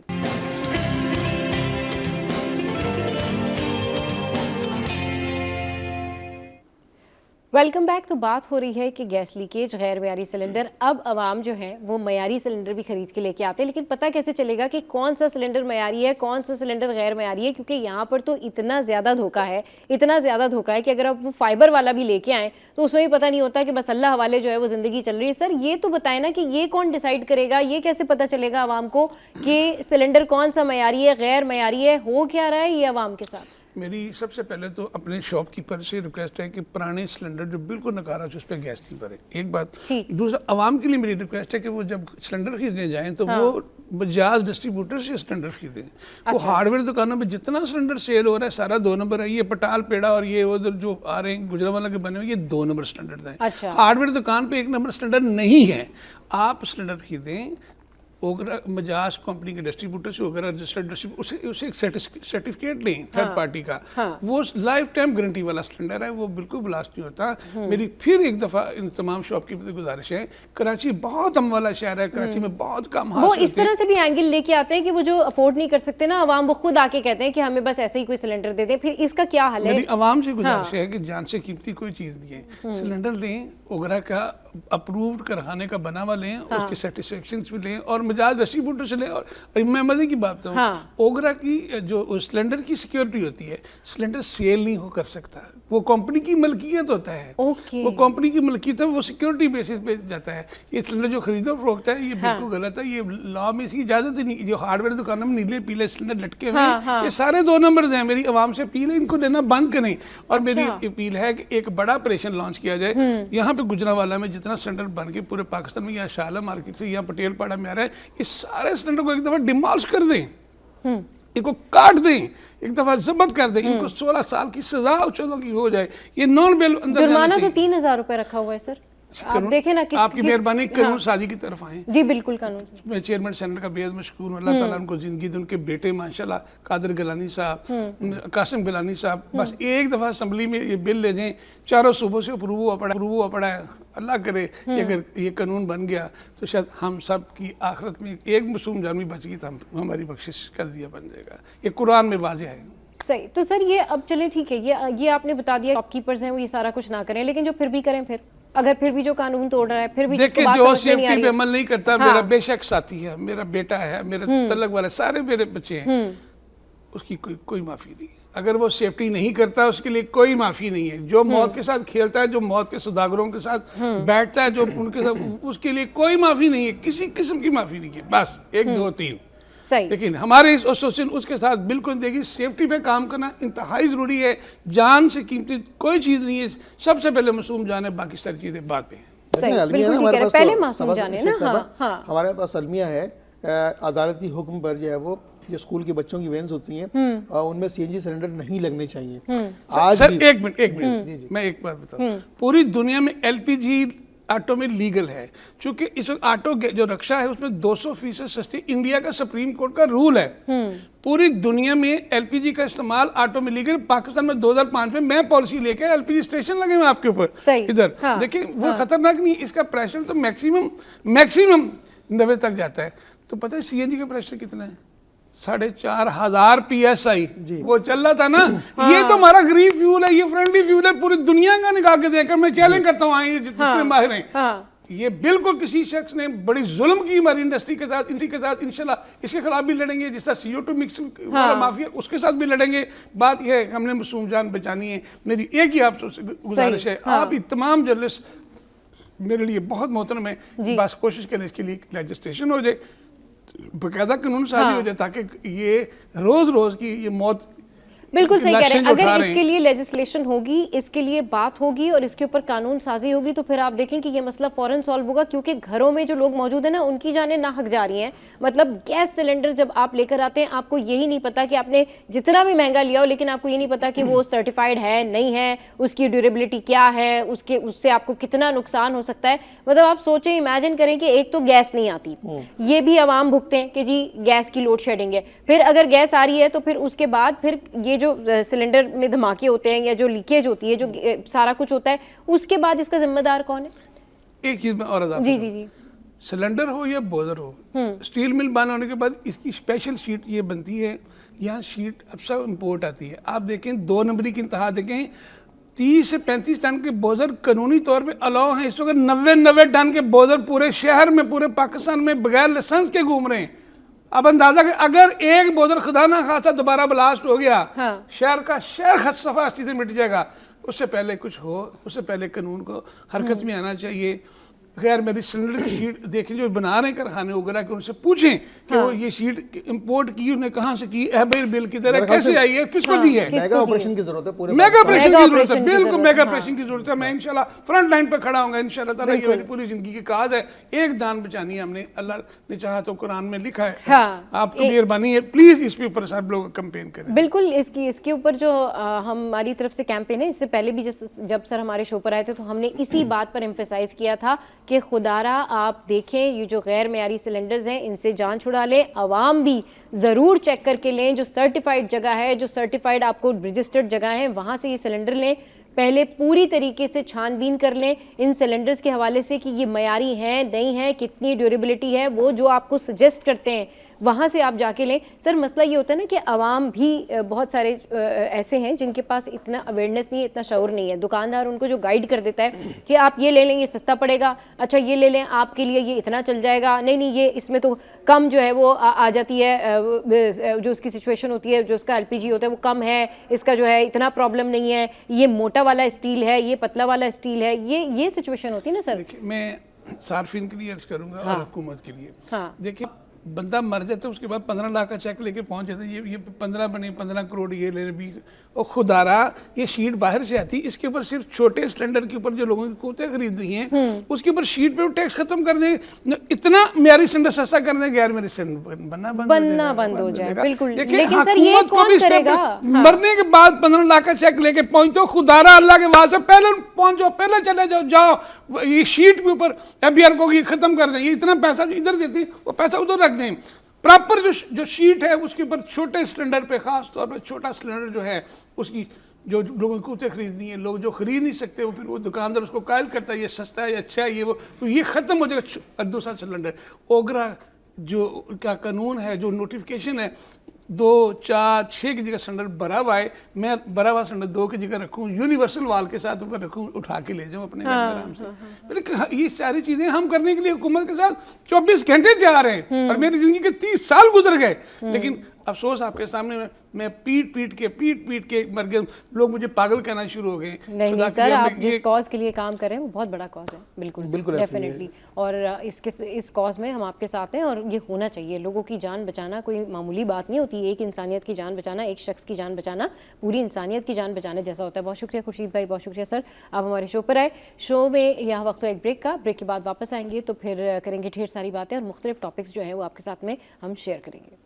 Speaker 1: Welcome back. तो बात हो रही है कि गैस लीकेज, गैर मयारी सिलेंडर, अब आवाम जो है वो मयारी सिलेंडर भी खरीद के लेके आते हैं, लेकिन पता कैसे चलेगा कि कौन सा सिलेंडर मयारी है, कौन सा सिलेंडर गैर मयारी है? क्योंकि यहाँ पर तो इतना ज़्यादा धोखा है कि अगर आप वो फाइबर वाला भी लेके आएँ तो उसमें भी पता नहीं होता कि बस अल्लाह हवाले जो है वो ज़िंदगी चल रही है। सर, ये तो बताएं ना कि ये कौन डिसाइड करेगा, ये कैसे पता चलेगा आवाम को कि सिलेंडर कौन सा मयारी है, गैर मयारी है? हो क्या रहा है ये आवाम के साथ?
Speaker 2: मेरी सबसे पहले तो अपने शॉपकीपर से रिक्वेस्ट है कि पुराने सिलेंडर जो बिल्कुल नकारा उस पर गैस नहीं भरे, एक बात। दूसरा, आवाम के लिए मेरी रिक्वेस्ट है कि वो जब सिलेंडर खरीदने जाएं तो वो बजाज डिस्ट्रीब्यूटर से सिलेंडर खरीदें। वो हार्डवेयर दुकानों में जितना सिलेंडर सेल हो रहा है सारा 2 नंबर है। ये पटाल पेड़ा और ये उधर जो आ रहे हैं गुजरावाला के बने हुए ये 2 नंबर सिलेंडर हैं।
Speaker 1: अच्छा।
Speaker 2: हार्डवेयर दुकान पे 1 नंबर सिलेंडर नहीं है। आप सिलेंडर खरीदें ओगरा बजाज कंपनी के डिस्ट्रीब्यूटर से, ओगरा रजिस्टर्ड उसे एक सर्टिफिकेट लें थर्ड पार्टी का। वो लाइफ टाइम गारंटी वाला सिलेंडर है, वो बिल्कुल ब्लास्ट नहीं होता। मेरी फिर एक दफ़ा इन तमाम शॉपकीपर से गुजारिश है, कराची बहुत अम वाला शहर है, कराची में बहुत कम
Speaker 1: वो इस तरह से भी एंगल लेके आते हैं कि वो जो अफोर्ड नहीं कर सकते ना अवाम, वो खुद आके कहते हैं कि हमें बस ऐसे ही कोई सिलेंडर दे दें। फिर इसका क्या हल है?
Speaker 2: मेरी आवाम से गुजारिश है कि जान से कीमती कोई चीज़ नहीं है, सिलेंडर लें, ओगरा का अप्रूव्ड कारखाने का बना हुआ लें, उसके सर्टिफिकेशन भी लें और बजाज डिस्ट्रीब्यूटर से लें। और मैं मजे की बात बताऊं, ओगरा की जो सिलेंडर की सिक्योरिटी होती है, सिलेंडर सेल नहीं हो कर सकता, वो कंपनी की मलकियत होता है। वो कंपनी की मलकियत है, वो सिक्योरिटी बेसिस पे जाता है। ये सिलेंडर जो खरीदो फरोख्त है, ये बिल्कुल गलत है, ये लॉ में इसकी इजाजत ही नहीं। जो हार्डवेयर दुकानों में नीले पीले सिलेंडर लटके हुए हैं, ये सारे 2 नंबर हैं। मेरी आवाम से अपील है, इनको लेना बंद करें। और मेरी अपील है कि एक बड़ा ऑपरेशन लॉन्च किया जाए। यहाँ पे गुजरावाला में जितना सिलेंडर बन के पूरे पाकिस्तान में, यहाँ शाला मार्केट से यहाँ पटेल पाड़ा में आ रहा है, इस सारे सिलेंडर को एक दफा डिमॉलिश कर दें, इनको काट दें, एक दफा जब्त कर दें, इनको 16 साल की सजा 14 की हो जाए। ये नॉन बेल अंदर
Speaker 1: जुर्माना तो 3000 रुपए रखा हुआ है सर। आप देखें ना
Speaker 2: आपकी मेहरबानी, कानून साजी की तरफ आए
Speaker 1: जी। बिल्कुल कानून।
Speaker 2: मैं चेयरमैन सेनेट का बेहद मशकूर हूँ, अल्लाह ताला उनको जिंदगी दे। उनके बेटे माशाल्लाह कादिर गिलानी साहब, कासिम गिलानी साहब, बस एक दफ़ा असम्बली में ये बिल ले जाएं, चारों सूबों से अप्रूव हुआ पड़ा है। अल्लाह करे अगर ये कानून बन गया तो शायद हम सब की आखिरत में एक मासूम जान भी बच गई, तो हमारी बख्शिश का जरिया बन जाएगा। ये कुरान में वाज़ेह है।
Speaker 1: सही। तो सर ये अब चले ठीक है, ये आपने बता दिया शॉपकीपर्स हैं वो ये सारा कुछ ना करें, लेकिन जो फिर भी करें, फिर अगर फिर भी जो कानून तोड़ रहा है, फिर भी
Speaker 2: देखिए जो सेफ्टी पे अमल नहीं करता, मेरा बेशक साथी है, मेरा बेटा है, मेरा तलक वाला, सारे मेरे बच्चे हैं, उसकी कोई माफी नहीं है। अगर वो सेफ्टी नहीं करता उसके लिए कोई माफी नहीं है। जो मौत के साथ खेलता है, जो मौत के सौदागरों के साथ बैठता है, जो उनके साथ, उसके लिए कोई माफी नहीं है, किसी किस्म की माफी नहीं है। बस 1 2 3
Speaker 1: सही।
Speaker 2: लेकिन हमारे इस एसोसिएशन उसके साथ बिल्कुल देखिए, सेफ्टी पे काम करना इंतहाई ज़रूरी है। जान से कीमती कोई चीज़ नहीं है, सबसे पहले मासूम जान है, बाकी सारी चीज़ें बाद में।
Speaker 1: पहले मासूम जान है ना।
Speaker 3: हमारे पास अलमिया है, अदालती हुक्म पर जो है वो जो स्कूल के बच्चों की वैन्स होती हैं उनमें सीएनजी सिलेंडर नहीं लगने चाहिए। आज
Speaker 2: सर एक मिनट मैं एक बात बताऊं, पूरी दुनिया में एलपीजी ऑटो में लीगल है, क्योंकि इस वक्त ऑटो जो रक्षा है उसमें 200% सस्ती, इंडिया का सुप्रीम कोर्ट का रूल है। पूरी दुनिया में एलपीजी का इस्तेमाल ऑटो में लीगल। पाकिस्तान में 2005 में मैं पॉलिसी लेके एलपीजी स्टेशन लगे हुए आपके ऊपर इधर। देखिए वो खतरनाक नहीं, इसका प्रेशर तो मैक्सिमम 90 तक जाता है। तो पता है सीएनजी का प्रेशर कितना है? 4500 PSI वो चल रहा था ना। ये तो हमारा ग्रीन फ्यूल है, ये फ्रेंडली फ्यूल है, पूरी दुनिया का निकाल के देखकर मैं चैलेंज करता हूँ आए जितने माहिर हैं। ये बिल्कुल किसी शख्स ने बड़ी जुल्म की हमारी इंडस्ट्री के साथ, इंशाल्लाह इसके खिलाफ भी लड़ेंगे। जिस तरह CO2 मिक्स वाला माफिया, उसके साथ भी लड़ेंगे। बात यह है कि हमने मासूम जान बचानी है। मेरी एक ही आपसे गुजारिश है, आप तमाम जर्नलिस्ट मेरे लिए बहुत मोहतरम है, बस कोशिश करें इसके लिए लेजिस्लेशन हो जाए, बकायदा कानून साजी हो जाए, ताकि ये रोज की ये मौत।
Speaker 1: बिल्कुल सही कह रहे हैं। अगर इसके लिए लेजिस्लेशन होगी, इसके लिए बात होगी और इसके ऊपर कानून साजी होगी, तो फिर आप देखें कि ये मसला फौरन सॉल्व होगा। क्योंकि घरों में जो लोग मौजूद हैं ना, उनकी जानें नाहक जा रही हैं। मतलब गैस सिलेंडर जब आप लेकर आते हैं, आपको यही नहीं पता कि आपने जितना भी महंगा लिया हो, लेकिन आपको ये नहीं पता कि वो सर्टिफाइड है नहीं है, उसकी ड्यूरेबिलिटी क्या है, उससे आपको कितना नुकसान हो सकता है। मतलब आप सोचें, इमेजिन करें कि एक तो गैस नहीं आती, ये भी आवाम भुगते हैं कि जी गैस की लोड शेडिंग है। फिर अगर गैस आ रही है तो फिर उसके बाद फिर ये जो सिलेंडर में धमाके होते हैं या जो लीकेज होती है, जो सारा कुछ होता है, उसके बाद इसका जिम्मेदार कौन है?
Speaker 2: एक चीज में और जी सिलेंडर हो या बोलर हो, स्टील मिल बंद होने के बाद इसकी स्पेशल शीट ये बनती है। यहाँ शीट अब सब इम्पोर्ट आती है। आप देखें 2 नंबरी की इंतहा देखें, 30 से 35 टन के बोझर कानूनी तौर पे अलाउ हैं। इस वक्त 90 टन के बोझर पूरे शहर में, पूरे पाकिस्तान में बगैर लाइसेंस के घूम रहे हैं। अब अंदाजा कर, अगर एक बोझर खुदा ना खासा दोबारा ब्लास्ट हो गया, शहर सफा से मिट जाएगा। उससे पहले कुछ हो, उससे पहले कानून को हरकत में आना चाहिए। गैर मेरी सिलेंडर की शीट देखें जो बना रहे हैं कारखाने वगैरह के, उनसे पूछें कि वो ये शीट इंपोर्ट की उन्हें कहाँ से की, एबेर बिल की तरह कैसे आई है, किसको दी है।
Speaker 3: मेगा ऑपरेशन की जरूरत है, पूरे
Speaker 2: मेगा ऑपरेशन की जरूरत है, बिल्कुल मेगा ऑपरेशन की जरूरत है। मैं इंशाल्लाह फ्रंट लाइन पे खड़ा हूंगा इंशाल्लाह ताला। ये मेरी पूरी जिंदगी की काज है, एक जान बचानी है हमने, अल्लाह ने चाहा तो कुरान में लिखा है। आपकी मेहरबानी है, प्लीज इस पे ऊपर सब लोग कैंपेन करें।
Speaker 1: बिल्कुल, इसके ऊपर जो हमारी तरफ से कैंपेन है, इससे पहले भी जब सर हमारे शो पर आए थे तो हमने इसी बात पर एम्फेसाइज किया था कि खुदारा आप देखें ये जो गैर मेयारी सिलेंडर्स हैं इनसे जान छुड़ा लें, आवाम भी ज़रूर चेक करके लें, जो सर्टिफाइड जगह है, जो सर्टिफाइड आपको रजिस्टर्ड जगह है वहाँ से ये सिलेंडर लें। पहले पूरी तरीके से छानबीन कर लें इन सिलेंडर्स के हवाले से कि ये मयारी हैं नहीं है, कितनी ड्यूरेबिलिटी है, वो जो आपको सजेस्ट करते हैं वहाँ से आप जाके लें। सर मसला ये होता है ना कि आवाम भी बहुत सारे ऐसे हैं जिनके पास इतना अवेयरनेस नहीं है, इतना शऊर नहीं है। दुकानदार उनको जो गाइड कर देता है कि आप ये ले लें, ये सस्ता पड़ेगा, अच्छा ये ले लें आपके लिए ये इतना चल जाएगा, नहीं नहीं ये इसमें तो कम जो है वो आ जाती है, जो उसकी सिचुएशन होती है, जो उसका LPG होता है वो कम है, इसका जो है इतना प्रॉब्लम नहीं है, ये मोटा वाला स्टील है, ये पतला वाला स्टील है, ये सिचुएशन होती है ना सर।
Speaker 2: मैं सार्फिन के लिए अर्ज करूंगा और हुकूमत के लिए। देखिए बंदा मर जाता है उसके बाद 15 लाख का चेक लेके पहुंच जाता है, ये 15 बने 15 करोड़ ये ले भी, और खुदारा ये शीट बाहर से आती है, इसके ऊपर सिर्फ छोटे सिलेंडर के ऊपर जो लोगों की कोतें खरीद रही हैं उसके ऊपर शीट पे टैक्स खत्म कर दें, इतना मेयारी सिलेंडर सस्ता कर दें, गैर मेरे सिलेंडर बनना बंद हो जाए। बिल्कुल,
Speaker 1: लेकिन सर ये कौन करेगा?
Speaker 2: मरने के बाद 15 लाख का चेक लेके पहुंचो, खुदारा अल्लाह के वास्ते पहले पहुंचो, पहले चले जाओ ये शीट के ऊपर FBR को ये खत्म कर दें, ये इतना पैसा जो इधर देते हैं वो पैसा उधर रख दें। प्रॉपर जो शीट है उसके ऊपर छोटे सिलेंडर पे, खास तौर पे छोटा सिलेंडर जो है उसकी जो लोगों को कुतें खरीदनी है, लोग जो खरीद नहीं सकते वो फिर वो दुकानदार उसको कायल करता है ये सस्ता है, ये अच्छा है, ये वो, तो ये ख़त्म हो जाएगा। और दूसरा सिलेंडर ओगरा जो का कानून है, जो नोटिफिकेशन है 2, 4, 6 की जगह सिलेंडर भरा हुआ है, मैं भरा हुआ सिलेंडर 2 की जगह रखूँ, यूनिवर्सल वाल के साथ ऊपर रखूँ, उठा के ले जाऊँ अपने घर में आराम से। ये सारी चीज़ें हम करने के लिए हुकूमत के साथ 24 घंटे तैयार हैं, और मेरी ज़िंदगी के 30 साल गुजर गए, लेकिन अफसोस आपके सामने मैं पीट पीट के मर गया, लोग मुझे पागल कहना शुरू हो गए।
Speaker 1: नहीं सर, आप जिस कॉज के लिए काम कर रहे हैं वो बहुत बड़ा कॉज है, बिल्कुल डेफिनेटली, और इस कॉज में हम आपके साथ हैं, और ये होना चाहिए। लोगों की जान बचाना कोई मामूली बात नहीं होती, एक इंसानियत की जान बचाना, एक शख्स की जान बचाना पूरी इंसानियत की जान बचाने जैसा होता है। बहुत शुक्रिया खुर्शीद भाई, बहुत शुक्रिया सर, आप हमारे शो पर आए। शो में यहाँ वक्त एक ब्रेक का, ब्रेक के बाद वापस आएंगे तो फिर करेंगे ढेर सारी बातें और मुख्तलिफ टॉपिक्स जो है वो आपके साथ में हम शेयर करेंगे।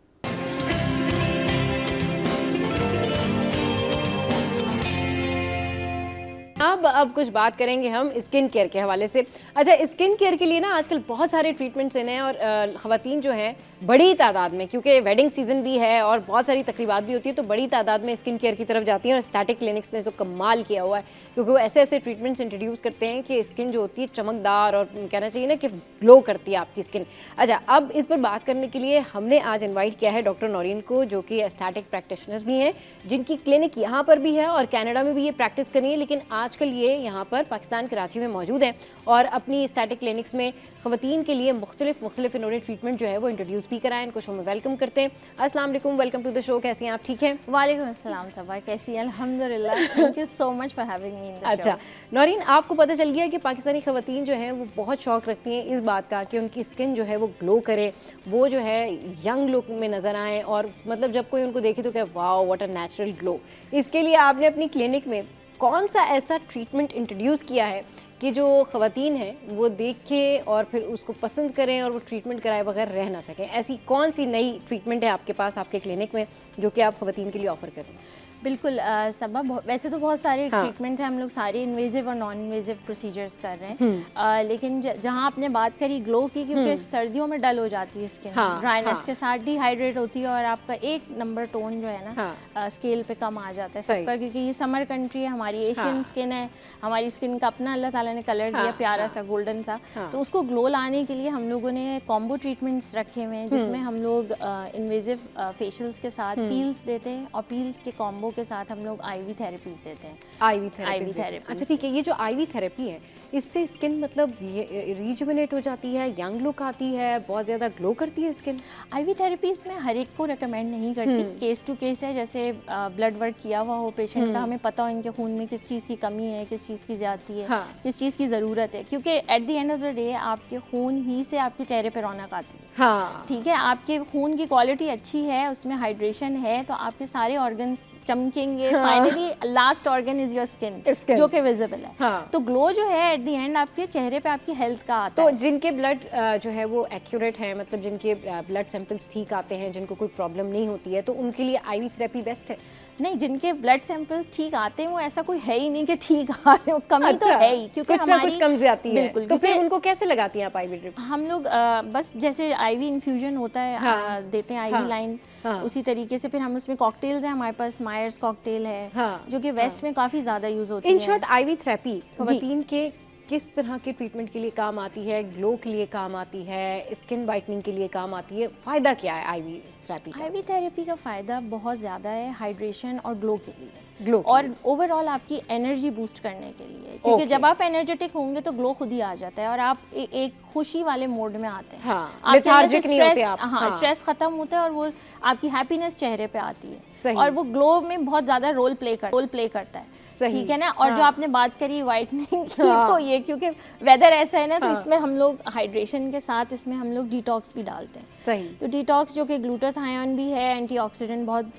Speaker 1: अब कुछ बात करेंगे हम स्किन केयर के हवाले से। अच्छा, स्किन केयर के लिए ना आजकल बहुत सारे ट्रीटमेंट्स हैं, और ख़वातीन जो हैं बड़ी तादाद में, क्योंकि वेडिंग सीजन भी है और बहुत सारी तकरीबात भी होती है, तो बड़ी तादाद में स्किन केयर की तरफ जाती हैं। और स्टैटिक क्लिनिक्स ने तो कमाल किया हुआ है, क्योंकि वो ऐसे ऐसे ट्रीटमेंट्स इंट्रोड्यूस करते हैं कि स्किन जो होती है चमकदार, और कहना चाहिए ना कि ग्लो करती है आपकी स्किन। अच्छा, अब इस पर बात करने के लिए हमने आज इन्वाइट किया है डॉक्टर नौरीन को, जो कि एस्थेटिक प्रैक्टिशनर्स भी हैं, जिनकी क्लिनिक यहाँ पर भी है और कनाडा में भी ये प्रैक्टिस कर रही है, लेकिन आजकल ये यहाँ पर पाकिस्तान कराची में मौजूद हैं और अपनी एस्थेटिक क्लिनिक्स में ख़वातीन के लिए मुख्तलिफ इन्होंने ट्रीटमेंट जो है वो इंट्रोड्यूस भी कराएं। इनको शो में वेलकम करते हैं। अस्सलाम वालेकुम, वेलकम टू द शो। कैसी हैं आप? ठीक हैं?
Speaker 4: वालेकुम अस्सलाम सबा, कैसी हैं? अल्हम्दुलिल्लाह, thank you so much for having me in the show.
Speaker 1: अच्छा नौरीन, आपको पता चल गया कि पाकिस्तानी ख़वातीन जो हैं वो बहुत शौक़ रखती हैं इस बात का कि उनकी स्किन जो है वो ग्लो करे, वो जो है यंग लुक में नज़र आएँ, और मतलब जब कोई उनको देखे तो क्या wow what a natural glow. इसके लिए आपने अपनी क्लिनिक में कौन सा ऐसा ट्रीटमेंट इंट्रोड्यूस किया है कि जो ख़वातीन हैं वो देखें और फिर उसको पसंद करें और वो ट्रीटमेंट कराए बगैर रह ना सकें? ऐसी कौन सी नई ट्रीटमेंट है आपके पास, आपके क्लिनिक में, जो कि आप ख़वातीन के लिए ऑफ़र कर रहे हैं?
Speaker 4: बिल्कुल सबा, वैसे तो बहुत सारे ट्रीटमेंट्स हैं, हम लोग सारे इन्वेजिव और नॉन इन्वेजिव प्रोसीजर्स कर रहे हैं, लेकिन जहाँ आपने बात करी ग्लो की, क्योंकि सर्दियों में डल हो जाती है स्किन, ड्राइनेस के साथ डिहाइड्रेट होती है, और आपका 1 नंबर टोन जो है ना स्केल पे कम आ जाता है सबका, क्योंकि ये समर कंट्री है, हमारी एशियन स्किन है, हमारी स्किन का अपना अल्लाह ताला ने कलर दिया प्यारा सा गोल्डन सा, तो उसको ग्लो लाने के लिए हम लोगों ने कॉम्बो ट्रीटमेंट्स रखे हुए हैं, जिसमें हम लोग इन्वेजिव फेशियल्स के साथ पील्स देते हैं, और पील्स के कॉम्बो के साथ हम लोग IV थेरेपीज देते हैं।
Speaker 1: IV therapy. अच्छा ठीक है, ये जो IV थेरेपी है इससे स्किन मतलब रिजुविनेट हो जाती है, यंग लुक आती है, बहुत ज़्यादा ग्लो करती है स्किन?
Speaker 4: आईवी थेरेपीज में हर एक को रेकमेंड नहीं करती, केस टू केस है। जैसे ब्लड वर्क किया हुआ हो पेशेंट का, हमें पता हो इनके खून में किस चीज़ की कमी है, किस चीज़ की ज़्यादती है, किस चीज़ की ज़रूरत है, क्योंकि at the end of the day आपके खून ही से आपके चेहरे पर रौनक आती है।
Speaker 1: हाँ,
Speaker 4: ठीक है, आपके खून की क्वालिटी अच्छी है, उसमें हाइड्रेशन है, तो आपके सारे ऑर्गन्स चमकेंगे। Finally last organ is your skin, जो कि विजिबल है।
Speaker 1: हाँ।
Speaker 4: तो ग्लो जो है एट द एंड आपके चेहरे पे आपकी हेल्थ का आता
Speaker 1: तो
Speaker 4: है।
Speaker 1: जिनके ब्लड जो है वो एक्यूरेट है, मतलब जिनके ब्लड सैंपल्स ठीक आते हैं, जिनको कोई प्रॉब्लम नहीं होती है, तो उनके लिए आईवी थेरेपी बेस्ट है?
Speaker 4: नहीं, जिनके ब्लड सैंपल्स ठीक आते हैं वो ऐसा कोई है ही नहीं कि ठीक आ रहे हो, कमी तो है ही, क्योंकि
Speaker 1: कुछ ना
Speaker 4: हमारी
Speaker 1: कुछ कम ज्यादा है।
Speaker 4: बिल्कुल।
Speaker 1: तो फिर उनको कैसे लगाती हैं आप आईवी ड्रिप?
Speaker 4: हम लोग बस जैसे आईवी इन्फ्यूजन होता है, देते हैं आईवी लाइन, उसी तरीके से फिर हम उसमें कॉकटेल्स हैं, हमारे पास मायर्स कॉकटेल है, जो कि वेस्ट में काफ़ी ज़्यादा यूज़ होती है।
Speaker 1: इन शॉर्ट आईवी थेरेपी खवातीन के किस तरह के ट्रीटमेंट के लिए काम आती है? ग्लो के लिए काम आती है, स्किन वाइटनिंग के लिए काम आती है? फ़ायदा क्या है आईवी थेरेपी का?
Speaker 4: आईवी थेरेपी का फ़ायदा बहुत ज़्यादा है हाइड्रेशन और ग्लो के लिए,
Speaker 1: ग्लो
Speaker 4: और ओवरऑल आपकी एनर्जी बूस्ट करने के लिए, क्योंकि जब आप एनर्जेटिक होंगे तो ग्लो खुद ही आ जाता है और आप एक खुशी वाले मोड में आते हैं।
Speaker 1: हाँ, लेथार्जिक नहीं होते आप।
Speaker 4: हाँ, स्ट्रेस खत्म होता है और वो आपकी हैप्पीनेस चेहरे पे आती है।
Speaker 1: सही।
Speaker 4: और वो ग्लो में बहुत ज़्यादा रोल प्ले करता है।
Speaker 1: सही।
Speaker 4: ठीक है ना। और जो आपने बात करी वाइटनिंग की, तो ये क्योंकि वेदर ऐसा है ना, तो इसमें हम लोग हाइड्रेशन के साथ इसमें हम लोग डिटॉक्स भी डालते हैं।
Speaker 1: सही।
Speaker 4: तो डिटॉक्स जो कि ग्लूटाथायोन भी है, एंटीऑक्सीडेंट बहुत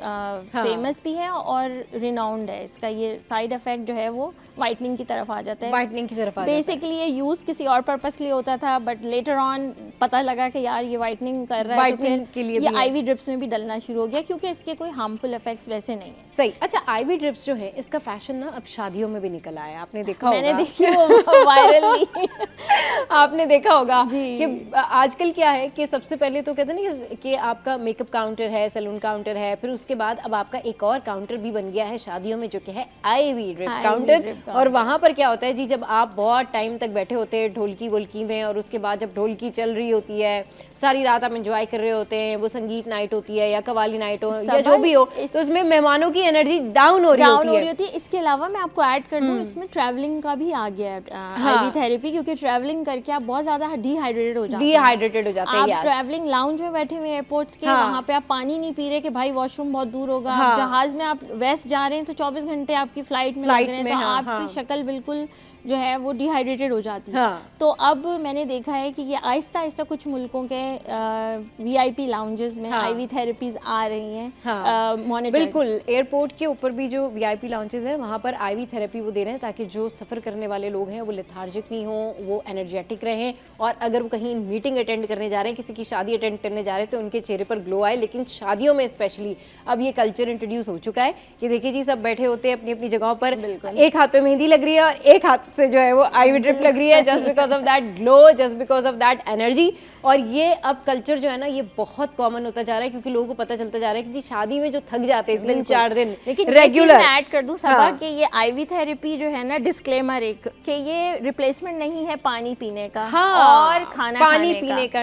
Speaker 4: फेमस भी है और रिनाउंड है। इसका ये साइड इफेक्ट जो है वो वाइटनिंग की तरफ आ जाता है।
Speaker 1: वाइटनिंग की तरफ आ जाता है।
Speaker 4: बेसिकली ये यूज किसी और पर्पस के लिए होता था, बट लेटर ऑन पता लगा कि यार ये वाइटनिंग कर रहा है, तो
Speaker 1: वाइटनिंग के लिए
Speaker 4: ये
Speaker 1: भी
Speaker 4: आईवी ड्रिप्स में भी डलना शुरू हो गया, क्योंकि इसके कोई हार्मफुल इफेक्ट्स वैसे नहीं है।
Speaker 1: सही। अच्छा, आईवी ड्रिप्स जो है इसका फैशन ना अब शादियों में भी निकल आया है, आपने देखा होगा।
Speaker 4: मैंने देखी वो वायरली
Speaker 1: आपने देखा होगा
Speaker 4: जी।
Speaker 1: कि आजकल क्या है कि सबसे पहले तो कहते हैं ना कि आपका मेकअप काउंटर है, सैलून काउंटर है, फिर उसके बाद अब आपका एक और काउंटर भी बन गया है शादियों में, जो कि है आईवी ड्रिप काउंटर। और वहां पर क्या होता है जी, जब आप बहुत टाइम तक बैठे होते हैं ढोलकी वोलकी में, और उसके बाद जब ढोलकी चल रही होती है, सारी रात आप एंजॉय कर रहे होते हैं, वो संगीत नाइट होती है या कवाली नाइट हो या जो भी हो, तो उसमें मेहमानों की एनर्जी डाउन हो रही होती है।
Speaker 4: इसके अलावा मैं आपको ऐड कर दूं, इसमें ट्रैवलिंग का भी आ गया है आईवी थेरेपी, क्योंकि ट्रैवलिंग करके आप बहुत ज्यादा डिहाइड्रेटेड हो जाते हैं।
Speaker 1: डिहाइड्रेटेड हो जाते हैं।
Speaker 4: आप ट्रैवलिंग लाउंज में बैठे हुए एयरपोर्ट्स के, वहाँ पे आप पानी नहीं पी रहे कि भाई वॉशरूम बहुत दूर होगा। आप जहाज में आप वेस्ट जा रहे हैं तो 24 घंटे आपकी फ्लाइट में लग रहे हैं, तो आपकी शक्ल बिल्कुल जो है वो डिहाइड्रेटेड हो जाती है। तो अब मैंने देखा है कि ये आहिस्ता आहिस्ता कुछ मुल्कों के वीआईपी लाउंजेस में आईवी थेरेपीज आ रही हैं। मॉनिटर
Speaker 1: बिल्कुल, एयरपोर्ट के ऊपर भी जो वीआईपी लाउंजेस हैं वहाँ पर आईवी थेरेपी वो दे रहे हैं, ताकि जो सफ़र करने वाले लोग हैं वो लेथार्जिक नहीं हो, वो एनर्जेटिक रहें, और अगर वो कहीं मीटिंग अटेंड करने जा रहे हैं, किसी की शादी अटेंड करने जा रहे हैं, तो उनके चेहरे पर ग्लो आए। लेकिन शादियों में स्पेशली अब ये कल्चर इंट्रोड्यूस हो चुका है कि देखिए जी, सब बैठे होते हैं अपनी अपनी जगहों पर, एक हाथ पे मेहंदी लग रही है और एक हाथ से जो है वो आईवी ड्रिप लग रही है, just because of that glow, just because of that energy. और ये अब कल्चर जो है ना, ये बहुत कॉमन होता जा रहा है, क्योंकि लोगों को पता चलता जा रहा है कि जी शादी में जो थक जाते हैं 3-4 दिन,
Speaker 4: लेकिन
Speaker 1: रेगुलर
Speaker 4: ऐड कर दूं सबा कि ये आईवी थेरेपी जो है ना, डिस्क्लेमर एक कि ये रिप्लेसमेंट नहीं है पानी पीने का और खाना
Speaker 1: पानी
Speaker 4: खाने
Speaker 1: पीने का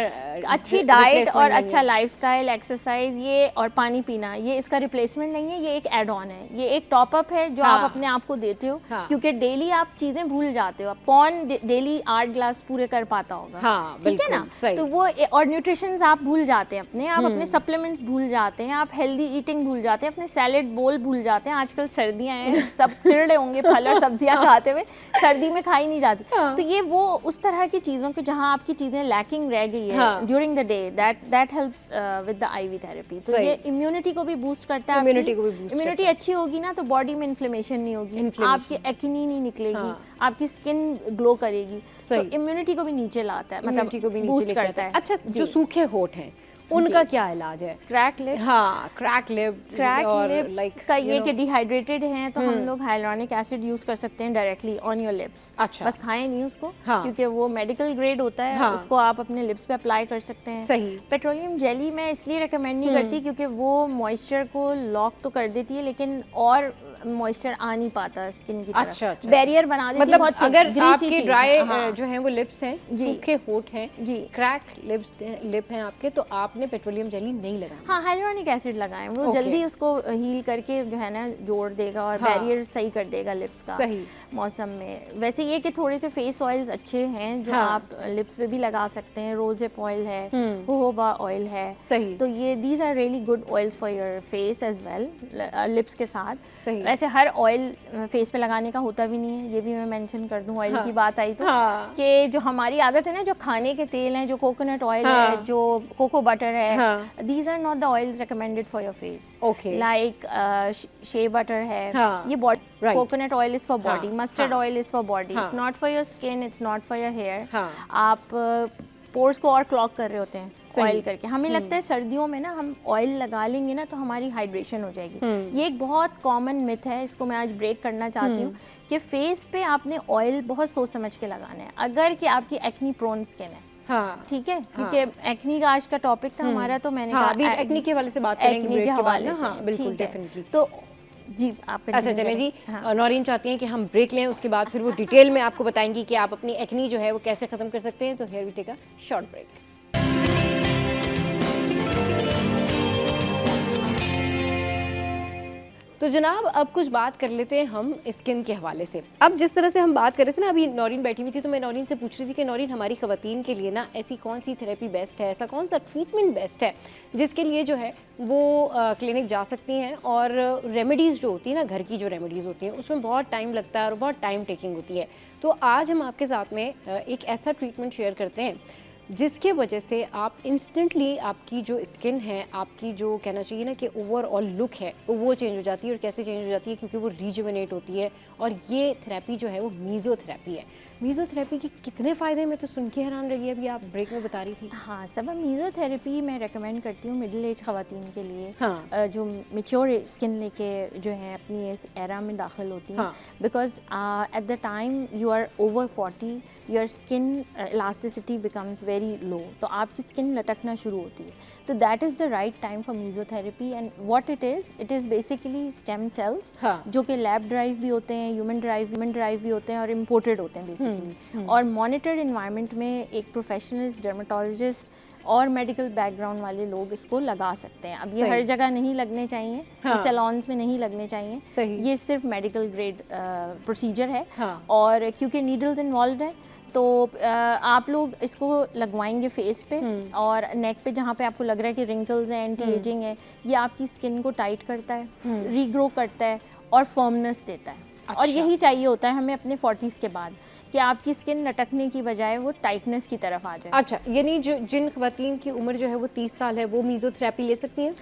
Speaker 4: अच्छी डाइट और अच्छा लाइफस्टाइल, एक्सरसाइज, ये और पानी पीना, ये इसका रिप्लेसमेंट नहीं है, ये एक एड ऑन है, ये एक टॉपअप है जो आप अपने आप को देते हो, क्योंकि डेली आप चीजें भूल जाते हो। कौन डेली 8 ग्लास पूरे कर पाता होगा, ठीक है ना। तो वो और न्यूट्रिशंस आप भूल जाते हैं अपने, आप अपने सप्लीमेंट्स भूल जाते हैं, आप हेल्दी ईटिंग भूल जाते हैं, अपने सैलेड बोल भूल जाते हैं। आजकल सर्दियां हैं, सब चिढ़ रहे होंगे फल और सब्जियां खाते हुए, सर्दी में खाई नहीं जाती। तो ये वो उस तरह की चीज़ों के जहां आपकी चीज़ें लैकिंग रह गई है during the day, that helps with the ivy therapy. तो ये इम्यूनिटी को भी बूस्ट करता है। इम्यूनिटी अच्छी होगी ना, तो बॉडी में इन्फ्लेमेशन नहीं होगी, आपकी एक्ने नहीं निकलेगी, आपकी स्किन ग्लो करेगी, तो इम्यूनिटी को भी नीचे लाता है, मतलब बूस्ट करता है।
Speaker 1: अच्छा, जो सूखे होठ हैं उनका क्या इलाज है?
Speaker 4: क्रैक लिप्स,
Speaker 1: हाँ, क्रैक लिप्स
Speaker 4: का ये कि डिहाइड्रेटेड हैं, तो हम लोग हाइलुरोनिक एसिड यूज कर सकते हैं डायरेक्टली ऑन योर लिप्स।
Speaker 1: अच्छा,
Speaker 4: बस खाएं नहीं उसको, क्योंकि वो मेडिकल ग्रेड होता है, उसको आप अपने लिप्स पे अप्लाई कर सकते हैं।
Speaker 1: सही।
Speaker 4: पेट्रोलियम जेली मैं इसलिए रिकमेंड नहीं करती क्योंकि वो मॉइस्चर को लॉक तो कर देती है, लेकिन और मॉइस्चर आ नहीं पाता स्किन की तरफ।
Speaker 1: अच्छा।
Speaker 4: बैरियर बना देती है,
Speaker 1: मतलब
Speaker 4: बहुत
Speaker 1: अगर
Speaker 4: greasy
Speaker 1: आपके
Speaker 4: चीज़ है।
Speaker 1: ड्राई
Speaker 4: हाँ।
Speaker 1: जो हैं वो लिप्स हैं, सूखे होठ हैं,
Speaker 4: जी।
Speaker 1: क्रैक लिप हैं आपके, तो आपने पेट्रोलियम जेली नहीं लगाना।
Speaker 4: हाँ, हाइलोरॉनिक एसिड लगाएं, वो
Speaker 1: Okay.
Speaker 4: जल्दी उसको हील करके जो है ना जोड़ देगा और
Speaker 1: हाँ।
Speaker 4: बैरियर सही कर देगा लिप्स का।
Speaker 1: सही।
Speaker 4: मौसम में वैसे ये कि थोड़े से फेस ऑयल्स अच्छे हैं जो
Speaker 1: हाँ।
Speaker 4: आप लिप्स पे भी लगा सकते हैं। रोजेप ऑयल है, जोहोबा ऑयल है,
Speaker 1: सही।
Speaker 4: तो ये these are really good oils for your face as well, lips के साथ।
Speaker 1: सही।
Speaker 4: वैसे हर ऑयल फेस पे लगाने का होता भी नहीं है, ये भी मैं मेंशन कर दूं ऑयल की बात आई तो,
Speaker 1: हाँ।
Speaker 4: कि जो हमारी आदत है ना, जो खाने के तेल हैं, जो कोकोनट ऑयल है, जो कोको बटर है, these are not the oils recommended for your face.
Speaker 1: Okay.
Speaker 4: Like shea butter है,
Speaker 1: हाँ।
Speaker 4: ये body,
Speaker 1: Right.
Speaker 4: Coconut oil is for body,
Speaker 1: हाँ,
Speaker 4: मस्टर्ड
Speaker 1: हाँ।
Speaker 4: ऑयल इज फॉर बॉडी,
Speaker 1: हाँ।
Speaker 4: It's not for your skin, it's not for your hair.
Speaker 1: हाँ।
Speaker 4: आप pores को और क्लॉग कर रहे होते हैं
Speaker 1: सही।
Speaker 4: ऑयल करके। हमें लगता है सर्दियों में ना हम ऑयल लगा लेंगे ना तो हमारी हाइड्रेशन हो जाएगी। ये एक बहुत कॉमन मिथ है, इसको मैं आज ब्रेक करना चाहती हूँ कि फेस पे आपने ऑयल बहुत सोच समझ के लगाना है अगर कि आपकी एक्नी प्रोन स्किन है।
Speaker 1: हाँ।
Speaker 4: ठीक है, क्योंकि एक्नी का आज का टॉपिक था हमारा, तो मैंने
Speaker 1: हाँ,
Speaker 4: कहा
Speaker 1: अभी एक्नी के हवाले से बात करेंगे
Speaker 4: एक्नी
Speaker 1: ब्रेक
Speaker 4: के
Speaker 1: के बाद
Speaker 4: हवाले
Speaker 1: ना।
Speaker 4: से,
Speaker 1: हाँ, बिल्कुल,
Speaker 4: ठीक है।
Speaker 1: डेफिनेटली।
Speaker 4: तो जी आप
Speaker 1: अच्छा
Speaker 4: continue
Speaker 1: चले
Speaker 4: करें।
Speaker 1: जी,
Speaker 4: हाँ।
Speaker 1: नौरीन चाहती हैं कि हम ब्रेक लें, उसके बाद फिर वो डिटेल में आपको बताएंगी कि आप अपनी एक्नी जो है वो कैसे ख़त्म कर सकते हैं। तो here we take a short break. तो जनाब अब कुछ बात कर लेते हैं हम स्किन के हवाले से। अब जिस तरह से हम बात कर रहे थे ना, अभी नौरीन बैठी हुई थी तो मैं नौरीन से पूछ रही थी कि नौरीन हमारी ख़वातीन के लिए ना ऐसी कौन सी थेरेपी बेस्ट है, ऐसा कौन सा ट्रीटमेंट बेस्ट है जिसके लिए जो है वो क्लिनिक जा सकती हैं। और रेमेडीज़ जो होती है ना, घर की जो रेमेडीज़ होती हैं उसमें बहुत टाइम लगता है और बहुत टाइम टेकिंग होती है। तो आज हम आपके साथ में एक ऐसा ट्रीटमेंट शेयर करते हैं जिसके वजह से आप इंस्टेंटली आपकी जो स्किन है, आपकी जो कहना चाहिए ना कि ओवरऑल लुक है वो चेंज हो जाती है। और कैसे चेंज हो जाती है? क्योंकि वो रीजुवेनेट होती है। और ये थेरेपी जो है वो मीज़ोथेरेपी है। मीज़ोथेरेपी के कितने फ़ायदे मैं तो सुन के हैरान रही, अभी आप ब्रेक में बता रही थी।
Speaker 4: हाँ सब, मीज़ोथेरेपी मैं रेकमेंड करती हूँ मिडिल एज ख़वातीन के लिए।
Speaker 1: हाँ।
Speaker 4: जो मेच्योर स्किन लेके जो है अपनी इस एरा में दाखिल होती हैं।
Speaker 1: हाँ।
Speaker 4: Because at the time you are over 40 your skin elasticity becomes very low, तो आपकी स्किन लटकना शुरू होती है। तो that is the right time for mesotherapy. And what it is basically stem cells,
Speaker 1: हाँ।
Speaker 4: जो कि लैब ड्राइव भी होते हैं, ह्यूमन ड्राइव भी होते हैं और इम्पोर्टेड होते हैं बेसिकली। और मॉनिटर्ड इन्वायरमेंट में एक प्रोफेशनलिस्ट, डर्माटोलॉजिस्ट और मेडिकल बैकग्राउंड वाले लोग इसको लगा सकते हैं। अब ये हर जगह नहीं लगने चाहिए,
Speaker 1: हाँ।
Speaker 4: सैलॉन्स में नहीं लगने चाहिए।
Speaker 1: सही।
Speaker 4: ये सिर्फ मेडिकल ग्रेड प्रोसीजर है।
Speaker 1: हाँ।
Speaker 4: और क्योंकि नीडल्स इन्वॉल्व है तो आप लोग इसको लगवाएंगे फेस पे और नेक पे, जहाँ पे आपको लग रहा है कि रिंकल्स हैं, एंटी एजिंग है, ये आपकी स्किन को टाइट करता है, रीग्रो करता है और फर्मनेस देता है। और यही चाहिए होता है हमें अपने 40s के बाद, कि आपकी स्किन लटकने की बजाय वो टाइटनेस की तरफ आ जाए।
Speaker 1: अच्छा, यानी जो जिन ख़वातीन की उम्र जो है वो 30 साल है वो मीज़ोथेरेपी ले सकती हैं?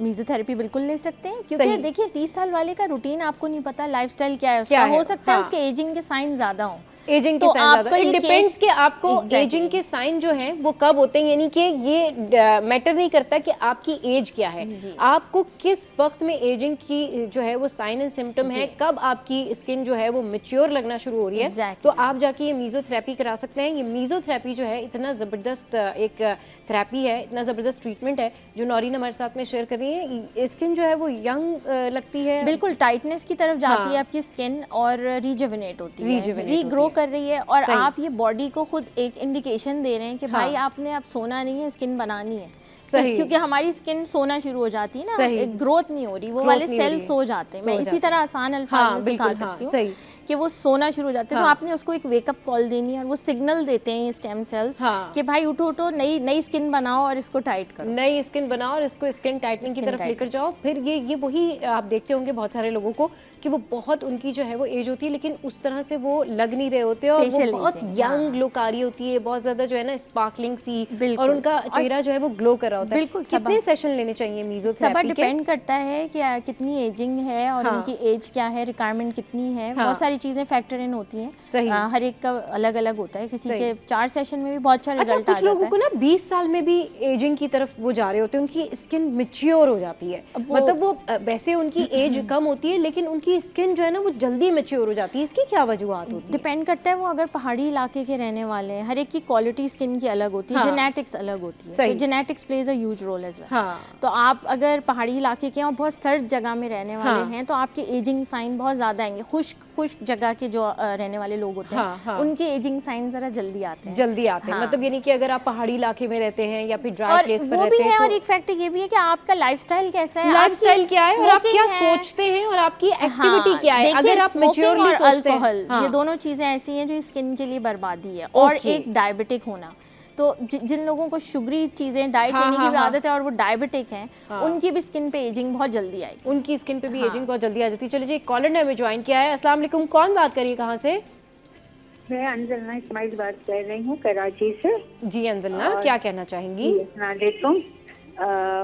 Speaker 4: मीज़ोथेरेपी बिल्कुल ले सकते हैं, क्योंकि देखिए 30 साल वाले का रूटीन आपको नहीं पता, लाइफस्टाइल क्या है उसका,
Speaker 1: क्या है?
Speaker 4: हो सकता है
Speaker 1: हाँ।
Speaker 4: उसके एजिंग के साइन ज़्यादा हों,
Speaker 1: एजिंग
Speaker 4: तो
Speaker 1: के साइन ज़्यादा,
Speaker 4: आपका
Speaker 1: इट
Speaker 4: ये
Speaker 1: डिपेंड्स
Speaker 4: केस-
Speaker 1: कि आपको
Speaker 4: Exactly.
Speaker 1: एजिंग के साइन जो हैं वो कब होते हैं। यानी कि ये मैटर नहीं करता कि आपकी एज क्या है, आपको किस वक्त में एजिंग की जो है वो साइन एंड सिम्टम है, कब आपकी स्किन जो है वो मैच्योर लगना शुरू हो रही है।
Speaker 4: Exactly.
Speaker 1: तो आप जाके ये मीज़ोथेरेपी करा सकते हैं। ये मीज़ोथेरेपी जो है इतना ज़बरदस्त एक थेरेपी है, इतना ज़बरदस्त ट्रीटमेंट है जो नौरीन हमारे साथ में शेयर कर रही है। स्किन जो है वो यंग लगती है,
Speaker 4: बिल्कुल टाइटनेस की तरफ जाती
Speaker 1: हाँ।
Speaker 4: है आपकी स्किन और रीजुवेनेट होती है,
Speaker 1: Rejuvenate
Speaker 4: रीग्रो
Speaker 1: होती है।
Speaker 4: कर रही है। और
Speaker 1: सही।
Speaker 4: आप ये बॉडी को खुद एक इंडिकेशन दे रहे हैं कि
Speaker 1: हाँ।
Speaker 4: भाई आपने अब सोना नहीं है, स्किन बनानी है।
Speaker 1: सही।
Speaker 4: क्योंकि हमारी स्किन सोना शुरू हो जाती है ना,
Speaker 1: सही।
Speaker 4: एक ग्रोथ नहीं हो रही, वो
Speaker 1: Growth
Speaker 4: वाले
Speaker 1: नहीं हो
Speaker 4: सेल
Speaker 1: रही है।
Speaker 4: सो जाते हैं।
Speaker 1: सो
Speaker 4: मैं
Speaker 1: जाते
Speaker 4: इसी तरह आसान अल्फाज
Speaker 1: हाँ,
Speaker 4: में सिखा
Speaker 1: बिल्कुल, हाँ,
Speaker 4: सकती हूँ
Speaker 1: सही।
Speaker 4: कि वो सोना शुरू हो जाते हैं।
Speaker 1: हाँ।
Speaker 4: तो आपने उसको एक वेकअप कॉल देनी है और वो सिग्नल देते हैं ये स्टेम सेल्स
Speaker 1: हाँ।
Speaker 4: कि भाई उठो उठो, नई स्किन बनाओ और इसको टाइट करो।
Speaker 1: नई स्किन बनाओ और इसको स्किन टाइटनिंग की
Speaker 4: Skin
Speaker 1: तरफ लेकर जाओ। फिर ये वही आप देखते होंगे बहुत सारे लोगों को कि वो बहुत उनकी जो है वो एज होती है लेकिन उस तरह से वो लग नहीं रहे होते और वो
Speaker 4: Facial
Speaker 1: बहुत
Speaker 4: aging,
Speaker 1: यंग लुक आ रही होती है, बहुत ज्यादा जो है ना स्पार्कलिंग सी,
Speaker 4: बिल्कुल।
Speaker 1: और उनका चेहरा जो है वो ग्लो कर रहा होता है।
Speaker 4: बिल्कुल,
Speaker 1: कितने सेशन लेने चाहिए
Speaker 4: सब
Speaker 1: मीज़ोथेरेपी के?
Speaker 4: डिपेंड करता है कि कितनी एजिंग है और
Speaker 1: हाँ।
Speaker 4: उनकी एज क्या है, रिक्वायरमेंट कितनी है।
Speaker 1: हाँ।
Speaker 4: बहुत सारी चीजें फैक्टर इन होती हैं।
Speaker 1: सही।
Speaker 4: हर एक का अलग अलग होता है, किसी
Speaker 1: सही।
Speaker 4: के 4 सेशन में भी बहुत अच्छा
Speaker 1: अच्छा,
Speaker 4: रिजल्ट आ
Speaker 1: कुछ लोगों
Speaker 4: जाता
Speaker 1: को
Speaker 4: है।
Speaker 1: ना 20 साल में भी एजिंग की तरफ वो जा रहे होते हैं, उनकी स्किन मैच्योर हो जाती है। मतलब वो वैसे उनकी एज कम होती है लेकिन उनकी उनकी स्किन जो है ना वो जल्दी मैच्योर हो जाती है, इसकी क्या वजूहत होती है?
Speaker 4: डिपेंड करता है वो अगर पहाड़ी इलाके के रहने वाले हैं, हर एक की क्वालिटी स्किन की अलग होती है, जेनेटिक्स अलग होती है, तो genetics plays a huge role as well. तो आप अगर पहाड़ी इलाके के और बहुत सर्द जगह में रहने वाले हैं तो आपके एजिंग साइन बहुत ज़्यादा आएंगे। खुश्क जगह के जो रहने वाले लोग होते हैं उनके एजिंग साइन ज़रा जल्दी आते हैं।
Speaker 1: मतलब यानी कि अगर आप पहाड़ी इलाके में रहते हैं या फिर ड्राई प्लेस पर रहते हैं,
Speaker 4: और एक फैक्टर ये भी है कि आपका लाइफस्टाइल कैसा है,
Speaker 1: लाइफस्टाइल क्या है और आप क्या सोचते हैं और आपकी एक्टिविटी क्या है। अगर आप मैच्योरली सोचते हैं,
Speaker 4: अल्कोहल, ये दोनों चीजें ऐसी हैं जो स्किन के लिए बर्बादी है। और एक डायबिटिक होना, तो जिन लोगों को शुगरी चीजें डाइट लेने की भी आदत है और वो डायबिटिक हैं, उनकी भी स्किन पे एजिंग बहुत जल्दी आएगी,
Speaker 1: उनकी स्किन पे भी एजिंग बहुत जल्दी आ जाती है। चलिए जी, एक कॉलर ने हमें ज्वाइन किया है। अस्सलाम वालेकुम, कौन बात करिए, कहाँ से?
Speaker 5: मैं अंजना इस्माइल बात कर रही हूँ कराची से।
Speaker 1: जी अंजना, क्या कहना चाहेंगी?
Speaker 5: वालेकुम।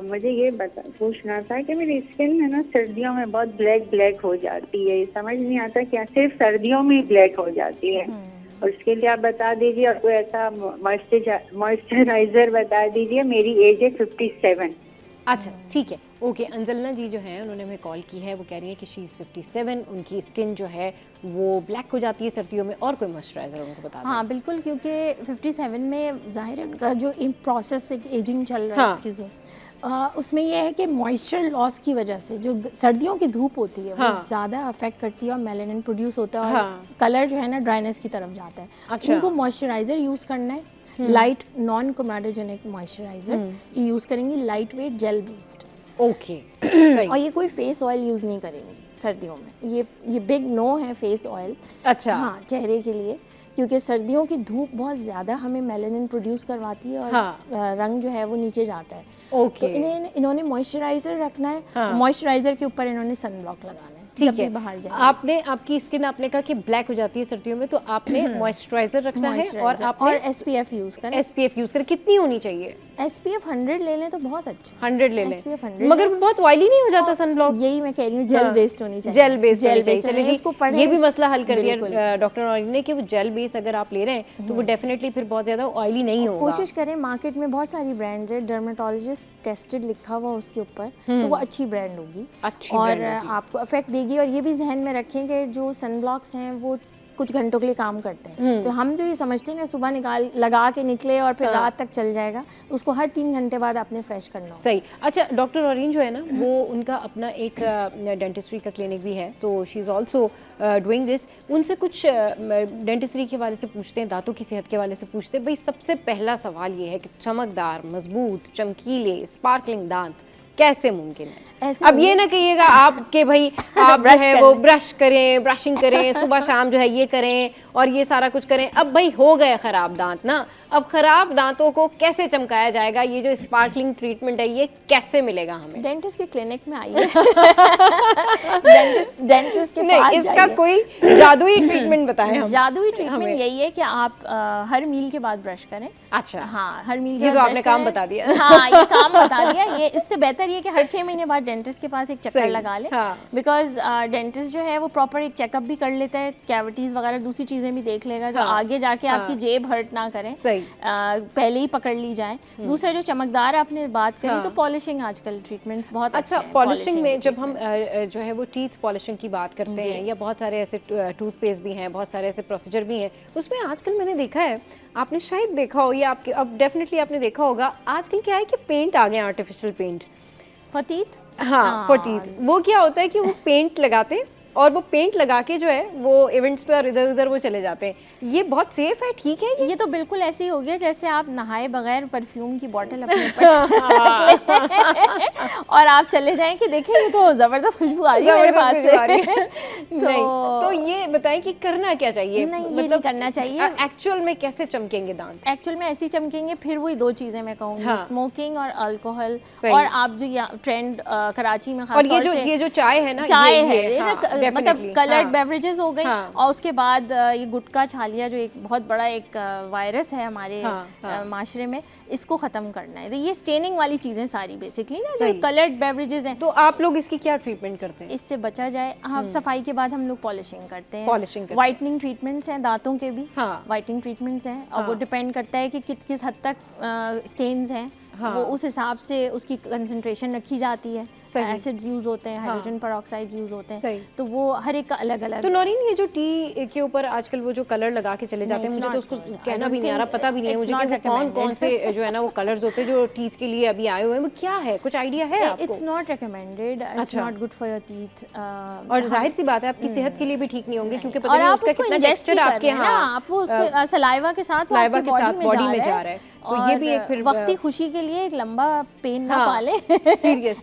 Speaker 5: मुझे ये पूछना था कि मेरी स्किन में ना सर्दियों में बहुत ब्लैक हो जाती है, समझ नहीं आता क्या सिर्फ सर्दियों में ही ब्लैक हो जाती है, और उसके लिए आप बता दीजिए, और कोई ऐसा मॉइस्चराइजर बता दीजिए। मेरी एज है 57।
Speaker 1: अच्छा ठीक है, ओके। अंजना जी जो है उन्होंने हमें कॉल की है, वो कह रही है कि शी इज़ 57, उनकी स्किन जो है वो ब्लैक हो जाती है सर्दियों में, और कोई मॉइस्चराइजर उनको बता दें।
Speaker 4: हाँ बिल्कुल, क्योंकि 57 में जाहिर है उनका जो प्रोसेस एजिंग चल रहा है इसकी उसमें यह है कि मॉइस्चर लॉस की वजह से जो सर्दियों की धूप होती है वो ज़्यादा अफेक्ट करती है और मेलानिन प्रोड्यूस होता है और कलर जो है ना ड्राइनेस की तरफ जाता है।
Speaker 1: अच्छा।
Speaker 4: उनको मॉइस्चराइज़र यूज़ करना है, light non comedogenic moisturiser use करेंगी, light weight gel based.
Speaker 1: Okay सही।
Speaker 4: और ये कोई फेस ऑयल यूज़ नहीं करेंगी सर्दियों में, ये बिग नो है फेस ऑयल।
Speaker 1: अच्छा।
Speaker 4: हाँ, चेहरे के लिए, क्योंकि सर्दियों की धूप बहुत ज़्यादा हमें मेलानिन प्रोड्यूस करवाती है और रंग जो है वो नीचे जाता है।
Speaker 1: ओके।
Speaker 4: तो इन्होंने मॉइस्चराइज़र रखना है, मॉइस्चराइज़र के ऊपर इन्होंने सनब्लॉक लगाना है जब भी बाहर जाए।
Speaker 1: आपने आपकी स्किन आपने कहा कि ब्लैक हो जाती है सर्दियों में, तो आपने मॉइस्चराइजर रखना है और आपने
Speaker 4: SPF यूज़ करें।
Speaker 1: SPF यूज़ करें। कितनी होनी चाहिए?
Speaker 4: SPF 100 ले लें तो बहुत अच्छा।
Speaker 1: 100 ले लें,
Speaker 4: SPF 100
Speaker 1: मगर बहुत ऑयली नहीं हो जाता सनब्लॉक?
Speaker 4: यही मैं कह रही हूँ, जेल बेस्ड होनी चाहिए।
Speaker 1: जेल बेस्ड चलिए जी,
Speaker 4: इसको पढ़ें।
Speaker 1: ये भी मसला हल कर दिया डॉक्टर नौरीन ने कि वो जेल बेस अगर आप ले रहे हैं तो वो डेफिनेटली फिर बहुत ज़्यादा ऑयली नहीं होगा।
Speaker 4: कोशिश करें, मार्केट में बहुत सारी ब्रांड्स है, डर्मेटोलॉजिस्ट टेस्टेड लिखा हुआ उसके ऊपर, तो वो अच्छी ब्रांड होगी और आपको अफेक्ट देगी। और ये भी जहन में रखें कि जो सनब्लॉक्स हैं वो कुछ घंटों के लिए काम करते हैं, तो हम जो ये समझते हैं ना सुबह लगा के निकले और फिर रात तक चल जाएगा, उसको हर 3 घंटे बाद आपने फ्रेश करना हो।
Speaker 1: सही। अच्छा, डॉक्टर नौरीन जो है ना वो उनका अपना एक डेंटिस्ट्री का क्लिनिक भी है, तो she is also doing this. उनसे कुछ डेंटिस्ट्री के हवाले से पूछते हैं, दांतों की सेहत के हवाले से पूछते हैं। भाई सबसे पहला सवाल ये है कि चमकदार, मजबूत, चमकीले, स्पार्कलिंग दांत कैसे मुमकिन है? अब ये ना कहिएगा आपके भाई आप जो है वो ब्रश करें, ब्रशिंग करें, सुबह शाम जो है ये करें और ये सारा कुछ करें। अब भाई हो गए ख़राब दांत ना, अब ख़राब दांतों को कैसे चमकाया जाएगा? ये जो स्पार्कलिंग ट्रीटमेंट है ये कैसे मिलेगा हमें?
Speaker 4: डेंटिस्ट के क्लिनिक में आइए। डेंटिस्ट के
Speaker 1: नहीं,
Speaker 4: पास
Speaker 1: इसका कोई जादुई ट्रीटमेंट बताएं हम।
Speaker 4: जादुई ट्रीटमेंट यही है कि आप हर मील के बाद ब्रश करें।
Speaker 1: अच्छा।
Speaker 4: हाँ, हर मील के
Speaker 1: ये
Speaker 4: बाद
Speaker 1: तो आपने काम बता दिया।
Speaker 4: हाँ, ये काम बता दिया। ये इससे बेहतर ये कि हर 6 महीने बाद डेंटिस्ट के पास एक चक्कर लगा ले, बिकॉज डेंटिस्ट जो है वो प्रॉपर एक चेकअप भी कर लेता है, कैविटीज वगैरह दूसरी चीजें भी देख लेगा जो आगे जाके आपकी जेब हर्ट ना करें, पहले ही पकड़ ली जाए। दूसरा जो चमकदार आपने बात करी, तो पॉलिशिंग आजकल ट्रीटमेंट्स बहुत
Speaker 1: अच्छा। पॉलिशिंग में जब हम जो है वो टीथ पॉलिशिंग की बात करते हैं, या बहुत सारे ऐसे टूथपेस्ट भी हैं, बहुत सारे ऐसे प्रोसीजर भी हैं, उसमें आजकल मैंने देखा है, आपने शायद देखा हो या आपके अब डेफिनेटली आपने देखा होगा, आजकल क्या है कि पेंट आ गए, आर्टिफिशियल पेंट
Speaker 4: फॉर टीथ।
Speaker 1: हाँ, फॉर टीथ। वो क्या होता है कि वो पेंट लगाते हैं और वो पेंट लगा के जो है वो इवेंट्स पे और इधर उधर वो चले जाते हैं। ये बहुत सेफ है, ठीक है?
Speaker 4: ये तो बिल्कुल ऐसे ही हो गया जैसे आप नहाए बगैर परफ्यूम की बोतल अपने ऊपर और आप चले जाएं कि देखें ये तो जबरदस्त खुशबू आ रही है मेरे पास से।
Speaker 1: तो ये बताएं कि करना क्या चाहिए?
Speaker 4: नहीं, मतलब करना चाहिए।
Speaker 1: एक्चुअल में कैसे चमकेंगे दांत?
Speaker 4: एक्चुअल में ऐसे चमकेंगे, फिर वही 2 चीजें मैं कहूँगी, स्मोकिंग और अल्कोहल। और आप जो ट्रेंड कराची में खास तौर से
Speaker 1: ये जो चाय है ना,
Speaker 4: चाय है मतलब कलर्ड बेवरेजेस हो गई, और उसके बाद ये गुटखा छालिया जो एक बहुत बड़ा एक वायरस है हमारे माशरे में, इसको ख़त्म करना है। तो ये स्टेनिंग वाली चीज़ें सारी बेसिकली ना जो कलर्ड बेवरेजेस हैं।
Speaker 1: तो आप लोग इसकी क्या ट्रीटमेंट करते हैं?
Speaker 4: इससे बचा जाए, हम सफाई के बाद हम लोग पॉलिशिंग करते हैं, वाइटनिंग ट्रीटमेंट्स हैं दांतों के भी, वाइटनिंग ट्रीटमेंट्स हैं, और वो डिपेंड करता है कि किस हद तक स्टेन्स हैं वो उस हिसाब से उसकी कंसंट्रेशन रखी जाती है, एसिड्स यूज होते हैं, हाइड्रोजन पेरोक्साइड यूज होते हैं, तो वो हर एक का अलग अलग।
Speaker 1: तो नौरीन, ये जो टी के ऊपर आजकल वो जो कलर लगा के चले जाते हैं, मुझे तो उसको कहना भी नहीं आ रहा, पता भी नहीं है मुझे कि वो कौन कौन से जो है ना वो कलर्स होते हैं जो टीथ के लिए अभी आए हुए हैं, वो क्या है, कुछ आइडिया है आपको?
Speaker 4: It's not recommended, it's not good for your teeth.
Speaker 1: और जाहिर सी बात है आपकी सेहत के लिए भी ठीक नहीं होंगे, क्योंकि पता नहीं उसका कितना टेक्सचर आपके
Speaker 4: आप वो उसको सलाइवा के साथ बॉडी में जा रहा है।
Speaker 1: तो ये भी एक फिर
Speaker 4: वक्ती खुशी के लिए एक लंबा पेन ना पाले,
Speaker 1: सीरियस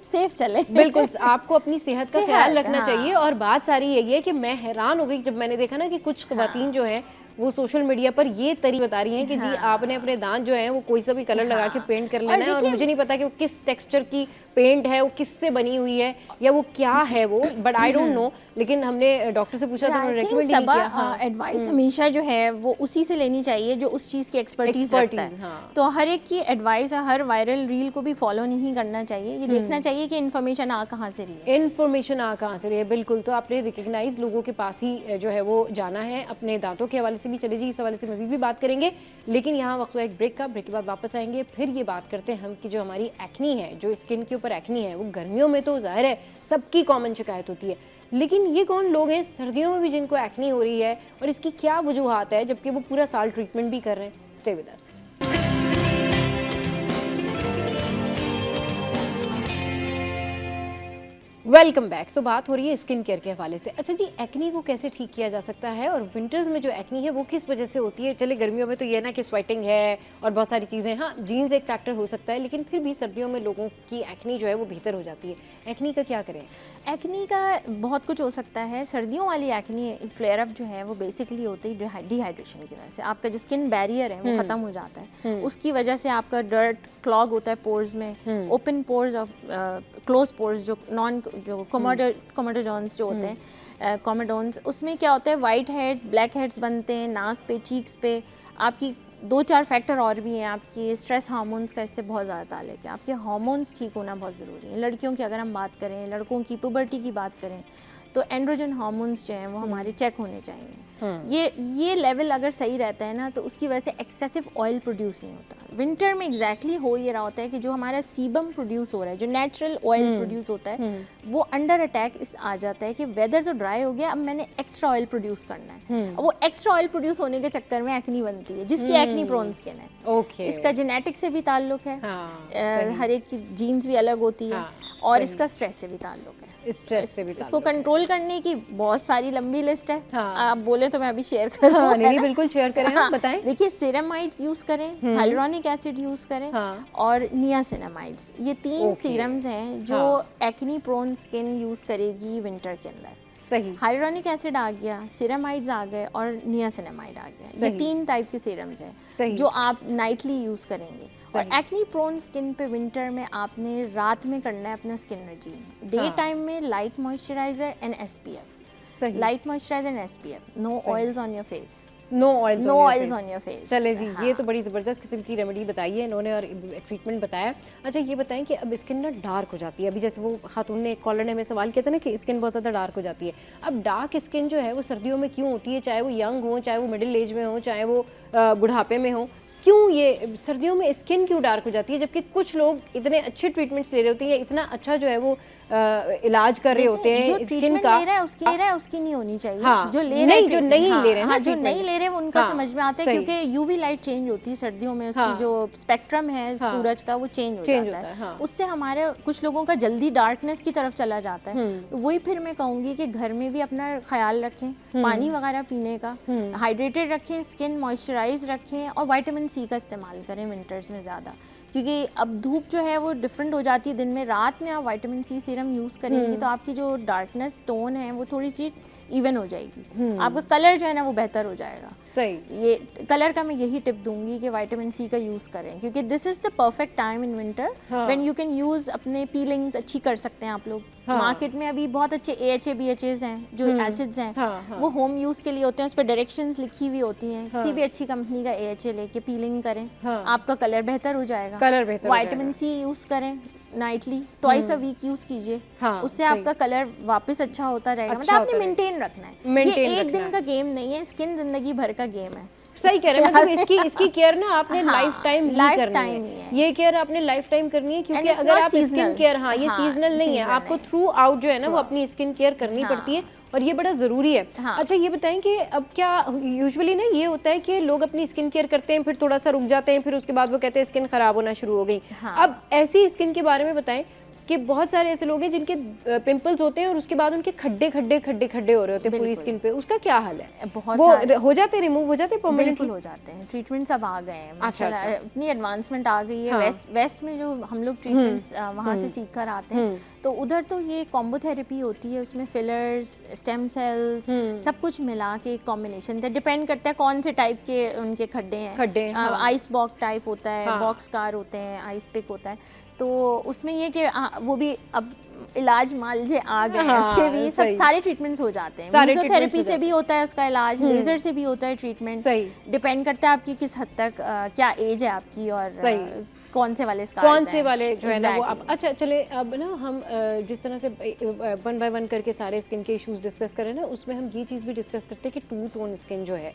Speaker 4: सेफ चले।
Speaker 1: बिल्कुल, आपको अपनी सेहत का ख्याल रखना चाहिए। और बात सारी यही है कि मैं हैरान हो गई जब मैंने देखा ना कि कुछ ख़वातीन जो हैं वो सोशल मीडिया पर ये तरीका बता रही हैं कि जी आपने अपने दांत जो हैं वो कोई सा भी कलर लगा के पेंट कर लेना है, और मुझे नहीं पता कि वो किस टेक्सचर की पेंट है, वो किससे बनी हुई है या वो क्या है वो, बट आई डोंट नो। लेकिन हमने डॉक्टर से पूछा तो उन्होंने रेकमेंड नहीं किया।
Speaker 4: एडवाइस हमेशा जो है वो उसी से लेनी चाहिए जो उस चीज़ की एक्सपर्टीज रखता है। तो हर एक की एडवाइस हर वायरल रील को भी फॉलो नहीं करना चाहिए, ये देखना चाहिए कि इन्फॉर्मेशन आ कहाँ से रही है,
Speaker 1: इन्फॉर्मेशन आ कहाँ से रही है। बिल्कुल, तो आपने रिकग्नाइज लोगों के पास ही जो है वो जाना है। अपने दांतों के हवाले से भी चले जी, इस हवाले से मजीद भी बात करेंगे, लेकिन यहाँ वक्त हुआ एक ब्रेक का। ब्रेक के बाद वापस आएंगे, फिर ये बात करते हैं हम कि जो हमारी एक्नी है, जो स्किन के ऊपर एक्नी है, वो गर्मियों में तो जाहिर है सबकी कॉमन शिकायत होती है, लेकिन ये कौन लोग हैं सर्दियों में भी जिनको एक्नी हो रही है और इसकी क्या वजूहात है, जबकि वो पूरा साल ट्रीटमेंट भी कर रहे हैं। Stay with us. Welcome back. तो बात हो रही है स्किन केयर के हवाले से। अच्छा जी, एक्नी को कैसे ठीक किया जा सकता है और विंटर्स में जो एक्नी है वो किस वजह से होती है? चले गर्मियों में तो ये ना कि स्वेटिंग है और बहुत सारी चीज़ें, हाँ जीन्स एक फैक्टर हो सकता है, लेकिन फिर भी सर्दियों में लोगों की एक्नी जो है वो बेहतर हो जाती है। एक्नी का क्या करें?
Speaker 4: एक्नी का बहुत कुछ हो सकता है। सर्दियों वाली एक्नी फ्लेयर अप जो है वो बेसिकली होती है डिहाइड्रेशन की वजह से। आपका जो स्किन बैरियर है वो ख़त्म हो जाता है, उसकी वजह से आपका डर्ट क्लॉग होता है पोर्स में, ओपन पोर्स और क्लोज पोर्स जो कोमोडोजोन्स जो होते हैं, कोमोडोन्स, उसमें क्या होता है वाइट हेड्स, ब्लैक हेड्स बनते हैं नाक पे, चीक्स पे। आपकी 2-4 फैक्टर और भी हैं, आपकी स्ट्रेस हार्मोन्स का इससे बहुत ज़्यादा ताल्लुक है। आपके हार्मोन्स ठीक होना बहुत ज़रूरी है। लड़कियों की अगर हम बात करें, लड़कों की पुबर्टी की बात करें, तो एंड्रोजन हार्मोन्स जो हैं वो हमारे चेक होने चाहिए। ये लेवल अगर सही रहता है ना तो उसकी वजह से एक्सेसिव ऑयल प्रोड्यूस नहीं होता। विंटर में एग्जैक्टली हो ये रहा होता है कि जो हमारा सीबम प्रोड्यूस हो रहा है, जो नेचुरल ऑयल प्रोड्यूस होता है, वो अंडर अटैक इस आ जाता है कि वेदर तो ड्राई हो गया, अब मैंने एक्स्ट्रा ऑयल प्रोड्यूस करना है। वो एक्स्ट्रा ऑयल प्रोड्यूस होने के चक्कर में एक्नी बनती है, जिसकी एक्नी प्रोन स्किन है। इसका जेनेटिक से भी ताल्लुक है, हर एक की जीन्स भी अलग होती है, और इसका स्ट्रेस से भी ताल्लुक है।
Speaker 1: स्ट्रेस से भी
Speaker 4: इसको कंट्रोल करने की बहुत सारी लंबी लिस्ट है। आप बोले तो मैं अभी शेयर करूँ?
Speaker 1: नहीं, बिल्कुल शेयर करें, बताएं।
Speaker 4: देखिए, सेरामाइड्स यूज करें, हाइलुरोनिक एसिड यूज करें, और नियासिनामाइड्स, ये 3 सीरम्स हैं जो एक्नी प्रोन स्किन यूज करेगी विंटर के अंदर।
Speaker 1: सही।
Speaker 4: हाइलुरोनिक एसिड आ गया, सेरामाइड्स आ गए, और नियासिनामाइड आ गया। ये 3 टाइप के सीरम्स हैं जो आप नाइटली यूज करेंगे। और एक्नी प्रोन स्किन पे विंटर में आपने रात में करना है अपना स्किन रेजीम। डे टाइम में light moisturiser and SPF, light moisturiser and SPF, no oils on your face,
Speaker 1: no oils
Speaker 4: on your face.
Speaker 1: चले जी, ये तो बड़ी ज़बरदस्त किस्म की रेमेडी बताई है इन्होंने और ट्रीटमेंट बताया। अच्छा, ये बताएं कि अब स्किन ना डार्क हो जाती है, अभी जैसे वो खातून ने कॉलर ने हमें सवाल किया था ना कि स्किन बहुत ज़्यादा डार्क हो जाती है। अब डार्क स्किन जो है वो सर्दियों में क्यों होती है? चाहे वो यंग हो, चाहे वो मिडिल एज में हो, चाहे वो बुढ़ापे में हो, क्यों ये सर्दियों में स्किन क्यों डार्क हो जाती है? जबकि कुछ लोग इतने अच्छे ट्रीटमेंट्स ले रहे होते हैं, इतना अच्छा जो है वो इलाज कर रहे होते हैं स्किन का,
Speaker 4: ले रहा है उसकी नहीं होनी चाहिए।
Speaker 1: हाँ,
Speaker 4: जो ले रहे
Speaker 1: जो नहीं ले रहे,
Speaker 4: जो नहीं ले रहे उनका समझ में आता है, क्योंकि यूवी लाइट चेंज होती है सर्दियों में, उसकी जो स्पेक्ट्रम है सूरज का वो चेंज हो जाता है। उससे हमारे कुछ लोगों का जल्दी डार्कनेस की तरफ चला जाता है। वही फिर मैं कहूँगी कि घर में भी अपना ख्याल रखें, पानी वगैरह पीने का, हाइड्रेटेड रखें, स्किन मॉइस्चराइज रखें, और विटामिन C का इस्तेमाल करें विंटर्स में ज़्यादा, क्योंकि अब धूप जो है वो डिफरेंट हो जाती है दिन में। रात में आप विटामिन C सीरम यूज़ करेंगी तो आपकी जो डार्कनेस टोन है वो थोड़ी सी इवन हो जाएगी, आपका कलर जो है ना वो बेहतर हो जाएगा।
Speaker 1: सही।
Speaker 4: ये कलर का मैं यही टिप दूंगी कि विटामिन C का यूज़ करें, क्योंकि this is the perfect time in winter when you can use. अपने पीलिंग्स अच्छी कर सकते हैं आप लोग। मार्केट में अभी बहुत अच्छे AHA BHAs हैं जो एसिड्स हैं, वो होम यूज़ के लिए होते हैं, उस पर डायरेक्शंस लिखी हुई होती हैं। किसी भी अच्छी कंपनी का AHA लेके पीलिंग करें, आपका कलर बेहतर हो जाएगा। विटामिन C यूज़ करें nightly, twice a week use कीजिए, उससे आपका कलर वापस अच्छा होता रहेगा। मतलब आपने मेंटेन रखना है, ये एक दिन का गेम नहीं है, स्किन जिंदगी भर का गेम है।
Speaker 1: सही कह रहे हैं, मतलब इसकी केयर ना आपने लाइफ टाइम ही
Speaker 4: lifetime
Speaker 1: करनी
Speaker 4: ही
Speaker 1: है,
Speaker 4: है।
Speaker 1: ये केयर आपने लाइफ टाइम करनी है, क्योंकि
Speaker 4: And it's
Speaker 1: अगर
Speaker 4: not
Speaker 1: आप स्किन
Speaker 4: seasonal.
Speaker 1: केयर, हाँ ये
Speaker 4: हाँ,
Speaker 1: सीजनल नहीं है,
Speaker 4: season
Speaker 1: आपको
Speaker 4: नहीं।
Speaker 1: थ्रू आउट जो है ना वो अपनी स्किन केयर करनी पड़ती है, और ये बड़ा ज़रूरी है।
Speaker 4: हाँ।
Speaker 1: अच्छा ये बताएं कि अब क्या यूजुअली ना ये होता है कि लोग अपनी स्किन केयर करते हैं, फिर थोड़ा सा रुक जाते हैं, फिर उसके बाद वो कहते हैं स्किन खराब होना शुरू हो गई। अब ऐसी स्किन के बारे में बताएं कि बहुत सारे ऐसे लोग हैं जिनके पिंपल्स होते हैं और उसके बाद उनके खड्डे खड्डे खड्डे खड्डे हो रहे होते हैं पूरी स्किन पे, उसका क्या हाल है?
Speaker 4: बहुत
Speaker 1: वो
Speaker 4: सारे
Speaker 1: हो जाते हैं, रिमूव हो जाते हैं
Speaker 4: बिल्कुल
Speaker 1: परमानेंटली?
Speaker 4: हो जाते हैं, ट्रीटमेंट्स अब आ गए हैं
Speaker 1: अच्छा,
Speaker 4: माशाल्लाह,
Speaker 1: अच्छा।
Speaker 4: इतनी एडवांसमेंट आ गई है।
Speaker 1: हाँ।
Speaker 4: वेस्ट में जो हम लोग ट्रीटमेंट्स वहाँ से सीख कर आते हैं, तो उधर तो ये कॉम्बो थेरेपी होती है, उसमें फिलर्स, स्टेम सेल्स, सब कुछ मिला के एक कॉम्बिनेशन है। डिपेंड करता है कौन से टाइप के उनके खड्डे हैं।
Speaker 1: हाँ।
Speaker 4: आइस बॉक टाइप होता है,
Speaker 1: हाँ।
Speaker 4: बॉक्स कार होते हैं, आइस पिक होता है, तो उसमें ये कि वो भी अब इलाज मालजे आ गए हैं,
Speaker 1: हाँ,
Speaker 4: उसके भी सब
Speaker 1: सही।
Speaker 4: सारे ट्रीटमेंट्स हो जाते हैं।
Speaker 1: सारे treatments
Speaker 4: फिजियोथेरेपी
Speaker 1: हो
Speaker 4: से
Speaker 1: जाते
Speaker 4: भी होता है उसका इलाज, लेजर से भी होता है ट्रीटमेंट,
Speaker 1: सही।
Speaker 4: डिपेंड करता है आपकी किस हद तक क्या एज है आपकी और
Speaker 1: सही।
Speaker 4: कौन से वाले scars
Speaker 1: कौन से
Speaker 4: हैं।
Speaker 1: वाले जो है ना वो
Speaker 4: Exactly.
Speaker 1: अच्छा चले अब ना हम जिस तरह से वन बाय वन करके सारे स्किन के इश्यूज डिस्कस करें ना, उसमें हम ये चीज़ भी डिस्कस करते हैं कि टू टोन स्किन जो है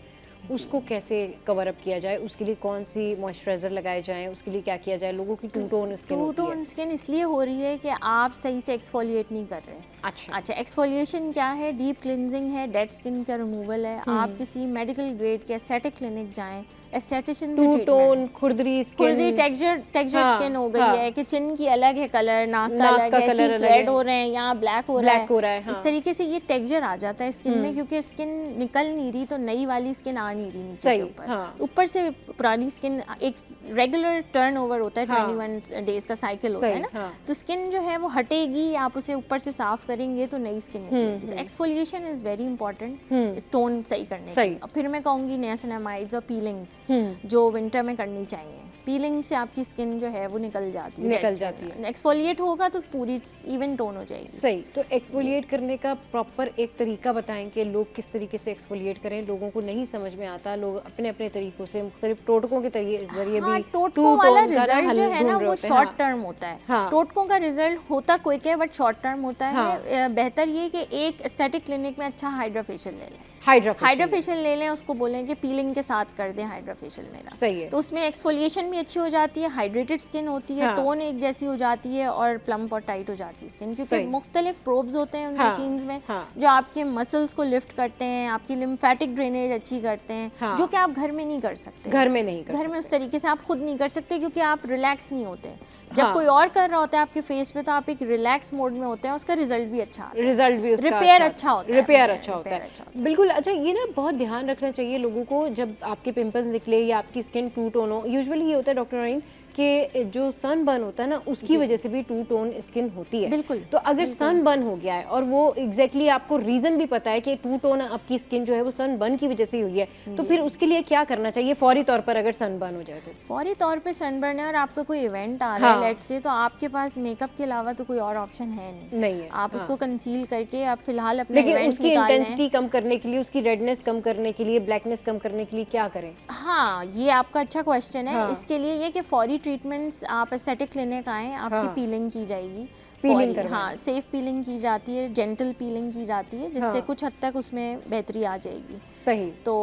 Speaker 1: उसको कैसे कवर अप किया जाए, उसके लिए कौन सी मॉइस्चराइजर लगाए जाएं, उसके लिए क्या किया जाए। लोगों की टू टोन स्किन
Speaker 4: टू
Speaker 1: होती है।
Speaker 4: टोन स्किन इसलिए हो रही है कि आप सही से एक्सफोलिएट नहीं कर रहे। अच्छा, एक्सफोलिएशन क्या है? डीप क्लिनजिंग है, डेड स्किन का रिमूवल है। आप किसी मेडिकल ग्रेड के एस्थेटिक क्लिनिक जाएं, एस्थेटिशियन से
Speaker 1: टू
Speaker 4: ट्रीटमेंट,
Speaker 1: टोन खुरदरी स्किन,
Speaker 4: टेक्सचर
Speaker 1: हाँ,
Speaker 4: स्किन हो गई
Speaker 1: हाँ।
Speaker 4: है कि चिन की अलग है कलर, नाक का
Speaker 1: नाक
Speaker 4: अलग
Speaker 1: का
Speaker 4: है,
Speaker 1: colour
Speaker 4: चीक्स
Speaker 1: अलग है।
Speaker 4: रेड हो रहे हैं, यहाँ ब्लैक हो
Speaker 1: Black हो रहा है,
Speaker 4: इस
Speaker 1: हाँ।
Speaker 4: तरीके से ये टेक्सचर आ जाता है स्किन में, क्योंकि स्किन निकल नहीं रही तो नई वाली स्किन आ नहीं रही नीचे
Speaker 1: सही,
Speaker 4: से ऊपर।
Speaker 1: हाँ।
Speaker 4: ऊपर से पुरानी स्किन एक रेगुलर टर्नओवर होता है,
Speaker 1: हाँ।
Speaker 4: 21 डेज का साइकिल होता
Speaker 1: सही,
Speaker 4: है ना,
Speaker 1: हाँ।
Speaker 4: तो स्किन जो है वो हटेगी, आप उसे ऊपर से साफ करेंगे तो नई स्किन निकलेगी। तो exfoliation is very important tone सही करने
Speaker 1: सही।
Speaker 4: के। अब फिर मैं कहूँगी नियासिनामाइड्स और पीलिंग्स जो विंटर में करनी चाहिए। पीलिंग से आपकी स्किन जो है वो निकल जाती है,
Speaker 1: निकल जाती है।
Speaker 4: एक्सफोलिएट होगा तो पूरी इवन टोन हो जाएगी।
Speaker 1: सही। तो एक्सफोलिएट करने का प्रॉपर एक तरीका बताएं कि लोग किस तरीके से एक्सफोलिएट करें। लोगों को नहीं समझ में आता, लोग अपने अपने तरीकों से मुख्तलिफ टोटकों के जरिए
Speaker 4: हाँ,
Speaker 1: भी
Speaker 4: टोटकों वाला
Speaker 1: टू-टोन का
Speaker 4: रिजल्ट
Speaker 1: हल
Speaker 4: जो है ना
Speaker 1: ढूंढ रहे
Speaker 4: वो
Speaker 1: होते हैं।
Speaker 4: शॉर्ट
Speaker 1: हाँ।
Speaker 4: टर्म होता है।
Speaker 1: हाँ।
Speaker 4: टोटकों का रिजल्ट होता क्विक है बट शॉर्ट टर्म होता है।
Speaker 1: हाँ।
Speaker 4: बेहतर ये कि एक एस्थेटिक क्लिनिक में अच्छा हाइड्रा फेशियल ले लें।
Speaker 1: हाइड्रा
Speaker 4: फेशियल ले लें, उसको बोलें कि पीलिंग के साथ कर दें हाइड्रा फेशियल मेरा।
Speaker 1: सही है।
Speaker 4: तो उसमें एक्सफोलिएशन भी अच्छी हो जाती है, हाइड्रेटेड स्किन होती है,
Speaker 1: हाँ।
Speaker 4: टोन एक जैसी हो जाती है और प्लम्प और टाइट हो जाती है स्किन, क्योंकि
Speaker 1: सही।
Speaker 4: मुख्तलिफ प्रोब्स होते हैं उन
Speaker 1: हाँ।
Speaker 4: मशीन्स में
Speaker 1: हाँ।
Speaker 4: जो आपके मसल्स को लिफ्ट करते हैं, आपकी लिम्फेटिक ड्रेनेज अच्छी करते हैं,
Speaker 1: हाँ।
Speaker 4: जो कि आप घर में नहीं कर सकते।
Speaker 1: घर में नहीं कर
Speaker 4: घर में उस तरीके से आप खुद नहीं कर सकते, क्योंकि आप रिलैक्स नहीं होते। जब
Speaker 1: हाँ।
Speaker 4: कोई और कर रहा होता है आपके फेस पे तो आप एक रिलैक्स मोड में होते हैं, उसका रिजल्ट भी अच्छा आता है।
Speaker 1: रिजल्ट भी उसका
Speaker 4: रिपेयर अच्छा होता है।
Speaker 1: रिपेयर अच्छा होता
Speaker 4: रिपेयर
Speaker 1: है।
Speaker 4: अच्छा होता
Speaker 1: बिल्कुल। अच्छा ये ना बहुत ध्यान रखना चाहिए लोगों को, जब आपके पिंपल्स निकले या आपकी स्किन टू टोन हो। यूजुअली ये होता है डॉक्टर नईम कि जो सन बर्न होता है ना उसकी वजह से भी टू टोन स्किन होती है।
Speaker 4: बिल्कुल।
Speaker 1: तो अगर सन बर्न हो गया है और वो एग्जैक्टली आपको रीजन भी पता है कि टू टोन आपकी स्किन जो है वो सन बर्न की वजह से हुई है, तो फिर उसके लिए क्या करना चाहिए फौरी तौर पर अगर सन बर्न हो जाए तो?
Speaker 4: फौरी तौर पे सनबर्न है और आपका कोई इवेंट आ रहा है
Speaker 1: हाँ।
Speaker 4: लेट से, तो आपके पास मेकअप के अलावा तो कोई और ऑप्शन है
Speaker 1: नहीं है।
Speaker 4: आप
Speaker 1: हाँ।
Speaker 4: उसको कंसील करके आप फिलहाल अपना
Speaker 1: लेकिन
Speaker 4: इवेंट
Speaker 1: उसकी
Speaker 4: निकाल लें।
Speaker 1: इंटेंसिटी कम करने के लिए, उसकी रेडनेस कम करने के लिए, ब्लैकनेस कम करने के लिए क्या करें?
Speaker 4: हाँ, ये आपका अच्छा क्वेश्चन है।
Speaker 1: हाँ।
Speaker 4: इसके लिए ये कि फौरी ट्रीटमेंट्स आप एस्थेटिक क्लिनिक आएँ, आपकी
Speaker 1: हाँ।
Speaker 4: पीलिंग की जाएगी।
Speaker 1: पीलिंग
Speaker 4: फौरी,
Speaker 1: करवाएं।
Speaker 4: हाँ, सेफ पीलिंग की जाती है, जेंटल पीलिंग की जाती है, जिससे
Speaker 1: हाँ।
Speaker 4: कुछ हद तक उसमें बेहतरी आ जाएगी।
Speaker 1: सही।
Speaker 4: तो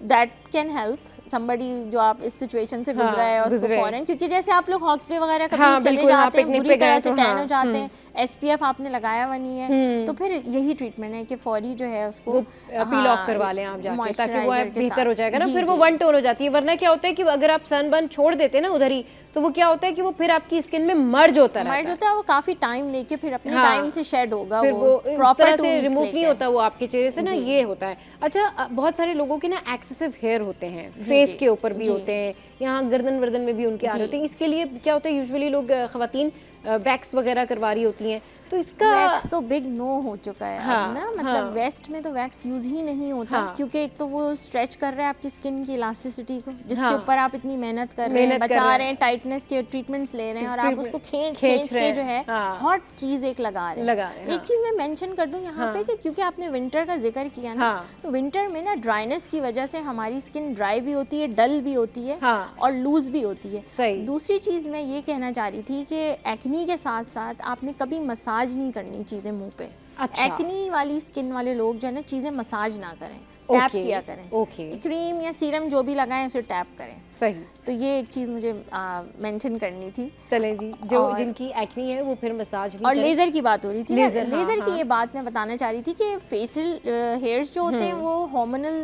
Speaker 4: दैट कैन हेल्प समबडी जो आप इस सिचुएशन से गुजरा है और उसको
Speaker 1: गुजरे हैं।
Speaker 4: फौरन, क्योंकि जैसे आप लोग हॉक्स पे वगैरह कभी
Speaker 1: हाँ,
Speaker 4: चले
Speaker 1: बिल्कुल, हाँ,
Speaker 4: जाते हैं,
Speaker 1: पिकनिक
Speaker 4: बुरी
Speaker 1: पे
Speaker 4: तरह
Speaker 1: गए
Speaker 4: से
Speaker 1: तो
Speaker 4: टैन
Speaker 1: हाँ,
Speaker 4: हो जाते हैं, SPF आपने लगाया हुआ नहीं है, तो फिर यही ट्रीटमेंट है कि फौरी जो है उसको
Speaker 1: वो पील ऑफ करवा लें आप जाके, ताकि वो
Speaker 4: moisturizer के
Speaker 1: बेहतर हो
Speaker 4: साथ।
Speaker 1: जाएगा ना।
Speaker 4: जी,
Speaker 1: फिर वो
Speaker 4: जी।
Speaker 1: वन टोन हो जाती है। वरना क्या होता है कि अगर आप सनबर्न छोड़ देते हैं ना उधर ही, तो वो क्या होता है कि वो फिर आपकी स्किन में मर्ज होता रहता
Speaker 4: मर्ज
Speaker 1: है।
Speaker 4: होता है, वो काफी टाइम लेके फिर अपने
Speaker 1: हाँ।
Speaker 4: टाइम से शेड होगा,
Speaker 1: फिर वो इस
Speaker 4: प्रॉपर
Speaker 1: तरह से रिमूव नहीं होता वो आपके चेहरे से ना, ये होता है। अच्छा बहुत सारे लोगों के ना एक्सेसिव हेयर होते हैं, फेस के ऊपर भी होते हैं, यहाँ गर्दन वर्दन में भी उनके आ रहे होते हैं। इसके लिए क्या होता है, यूजुअली लोग खवातीन वैक्स वगैरह करवा रही होती हैं, तो इसका
Speaker 4: वैक्स तो बिग नो हो चुका है
Speaker 1: हाँ,
Speaker 4: अब ना, मतलब
Speaker 1: हाँ।
Speaker 4: वेस्ट में तो वैक्स यूज ही नहीं होता,
Speaker 1: हाँ।
Speaker 4: क्योंकि एक तो वो स्ट्रेच कर रहा है आपकी स्किन की इलास्टिसिटी को, जिसके
Speaker 1: हाँ।
Speaker 4: ऊपर आप इतनी मेहनत कर रहे हैं,
Speaker 1: मेहनत कर
Speaker 4: बचा
Speaker 1: रहे
Speaker 4: रहे हैं, टाइटनेस के ट्रीटमेंट्स ले रहे हैं, और आप उसको खींच
Speaker 1: खींच रहे
Speaker 4: के
Speaker 1: हैं।
Speaker 4: जो है
Speaker 1: हाँ।
Speaker 4: हॉट चीज एक लगा रहे हैं। एक चीज मैं मेंशन कर दूं यहाँ पे कि क्योंकि आपने विंटर का जिक्र किया ना, तो विंटर में ना ड्राइनेस की वजह से हमारी स्किन ड्राई भी होती है, डल भी होती है,
Speaker 1: हाँ।
Speaker 4: और लूज भी होती है।
Speaker 1: सही।
Speaker 4: दूसरी चीज मैं ये कहना चाह रही थी कि एक्नी के साथ साथ आपने कभी मसाज नहीं करनी चीजें मुंह पे।
Speaker 1: अच्छा।
Speaker 4: एक्नी वाली स्किन वाले लोग जो है ना, चीजें मसाज ना करें। टैप
Speaker 1: Okay,
Speaker 4: किया करें।
Speaker 1: okay.
Speaker 4: क्रीम या सीरम जो भी लगाएं उसे टैप करें।
Speaker 1: सही।
Speaker 4: तो ये एक चीज़ मुझे मेंशन करनी थी।
Speaker 1: चलें जी, जो जिनकी एक्नी है वो फिर मसाज नहीं
Speaker 4: और
Speaker 1: करें।
Speaker 4: लेज़र की बात हो रही थी ना,
Speaker 1: लेज़र, हाँ,
Speaker 4: लेज़र की
Speaker 1: हाँ।
Speaker 4: ये बात मैं बताना चाह रही थी कि फेशियल हेयर्स जो होते हैं वो हार्मोनल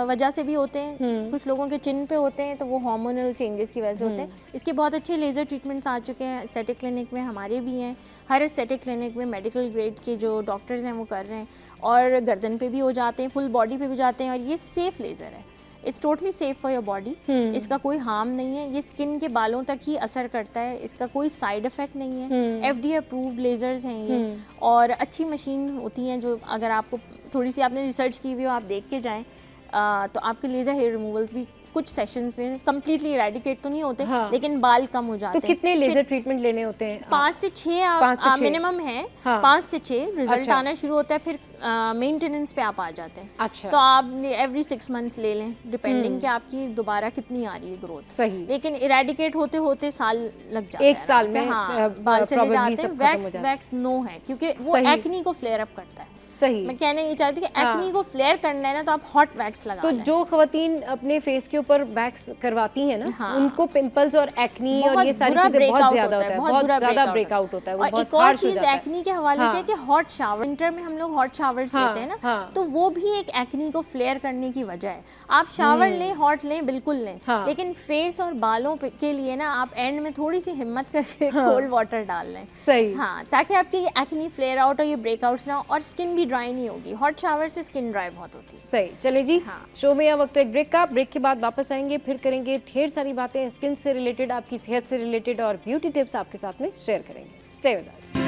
Speaker 4: वजह से भी होते हैं। कुछ लोगों के चिन पे होते हैं तो वो हार्मोनल चेंजेस की वजह से होते हैं। इसके बहुत अच्छे लेज़र ट्रीटमेंट्स आ चुके हैं एस्थेटिक क्लिनिक में, हमारे भी हैं। हर एस्थेटिक क्लिनिक में मेडिकल ग्रेड के जो डॉक्टर्स हैं वो कर रहे हैं, और गर्दन पे भी हो जाते हैं, फुल बॉडी पे भी जाते हैं, और ये सेफ लेज़र है। It's totally safe for your body. इसका कोई हार्म नहीं है, ये स्किन के बालों तक ही असर करता है, इसका कोई साइड इफेक्ट नहीं है। FDA अप्रूव्ड लेज़र्स हैं ये, और अच्छी मशीन होती हैं जो अगर आपको थोड़ी सी आपने रिसर्च की हुई हो, आप देख के जाएं तो आपके लेज़र हेयर रिमूवल्स भी कुछ सेशंस में कंप्लीटली इरेडिकेट तो नहीं होते,
Speaker 1: हाँ।
Speaker 4: लेकिन बाल कम हो जाते
Speaker 1: तो
Speaker 4: हैं।
Speaker 1: कितने लेज़र ट्रीटमेंट लेने होते हैं?
Speaker 4: 5 से 6
Speaker 1: 5 से 6
Speaker 4: मिनिमम है।
Speaker 1: हाँ।
Speaker 4: 5 से 6 रिजल्ट
Speaker 1: अच्छा।
Speaker 4: आना शुरू होता है, फिर मेंटेनेंस पे आप आ जाते हैं।
Speaker 1: अच्छा।
Speaker 4: तो आप एवरी 6 मंथ्स ले लें, डिपेंडिंग कि आपकी दोबारा कितनी आ रही है ग्रोथ।
Speaker 1: सही।
Speaker 4: लेकिन इरेडिकेट होते होते साल लग जाता है।
Speaker 1: एक साल
Speaker 4: आराम से,
Speaker 1: में,
Speaker 4: हाँ, बाल चले
Speaker 1: probably
Speaker 4: जाते हैं।
Speaker 1: सब खत्म हो जाता है।
Speaker 4: वैक्स नो है, क्योंकि वो
Speaker 1: सही।
Speaker 4: एक्नी को फ्लेयर अप करता है।
Speaker 1: सही।
Speaker 4: मैं कहना ये चाहती हूँ कि
Speaker 1: हाँ।
Speaker 4: एक्नी को फ्लेयर करना है ना, तो आप हॉट वैक्स लगा
Speaker 1: तो
Speaker 4: लें।
Speaker 1: जो खवातीन अपने फेस के ऊपर वैक्स करवाती हैं ना,
Speaker 4: हाँ।
Speaker 1: उनको पिंपल्स और एक्नी और
Speaker 4: बहुत
Speaker 1: ये सारी
Speaker 4: बुरा
Speaker 1: चीजें बहुत
Speaker 4: breakout
Speaker 1: ज्यादा होता है, बहुत
Speaker 4: बुरा
Speaker 1: ज्यादा
Speaker 4: breakout
Speaker 1: ब्रेकआउट होता है, वो
Speaker 4: और
Speaker 1: बहुत
Speaker 4: एक और
Speaker 1: हार्श हो
Speaker 4: चीज
Speaker 1: जाता है।
Speaker 4: एक्नी के हवाले
Speaker 1: हाँ।
Speaker 4: से कि हॉट शावर, विंटर में हम लोग हॉट शावर्स
Speaker 1: हाँ,
Speaker 4: लेते हैं ना,
Speaker 1: हाँ।
Speaker 4: तो वो भी एक एक्नी को फ्लेयर करने की वजह है। आप शावर लें, हॉट लें, बिल्कुल लें,
Speaker 1: हाँ।
Speaker 4: लेकिन फेस और बालों के लिए ना आप एंड में थोड़ी सी हिम्मत करके कोल्ड वाटर डाल लें।
Speaker 1: सही।
Speaker 4: हाँ, ताकि आपकी एक्नी फ्लेयर आउट और ये ब्रेकआउट्स ना हो, और स्किन भी ड्राई नहीं होगी। हॉट शावर से स्किन ड्राई बहुत होती है।
Speaker 1: सही। चले जी,
Speaker 4: हाँ।
Speaker 1: शो में यह वक्त एक ब्रेक का, ब्रेक के बाद वापस आएंगे, फिर करेंगे ढेर सारी बातें स्किन से रिलेटेड, आपकी सेहत से रिलेटेड, और ब्यूटी टिप्स आपके साथ में शेयर करेंगे। Stay with us.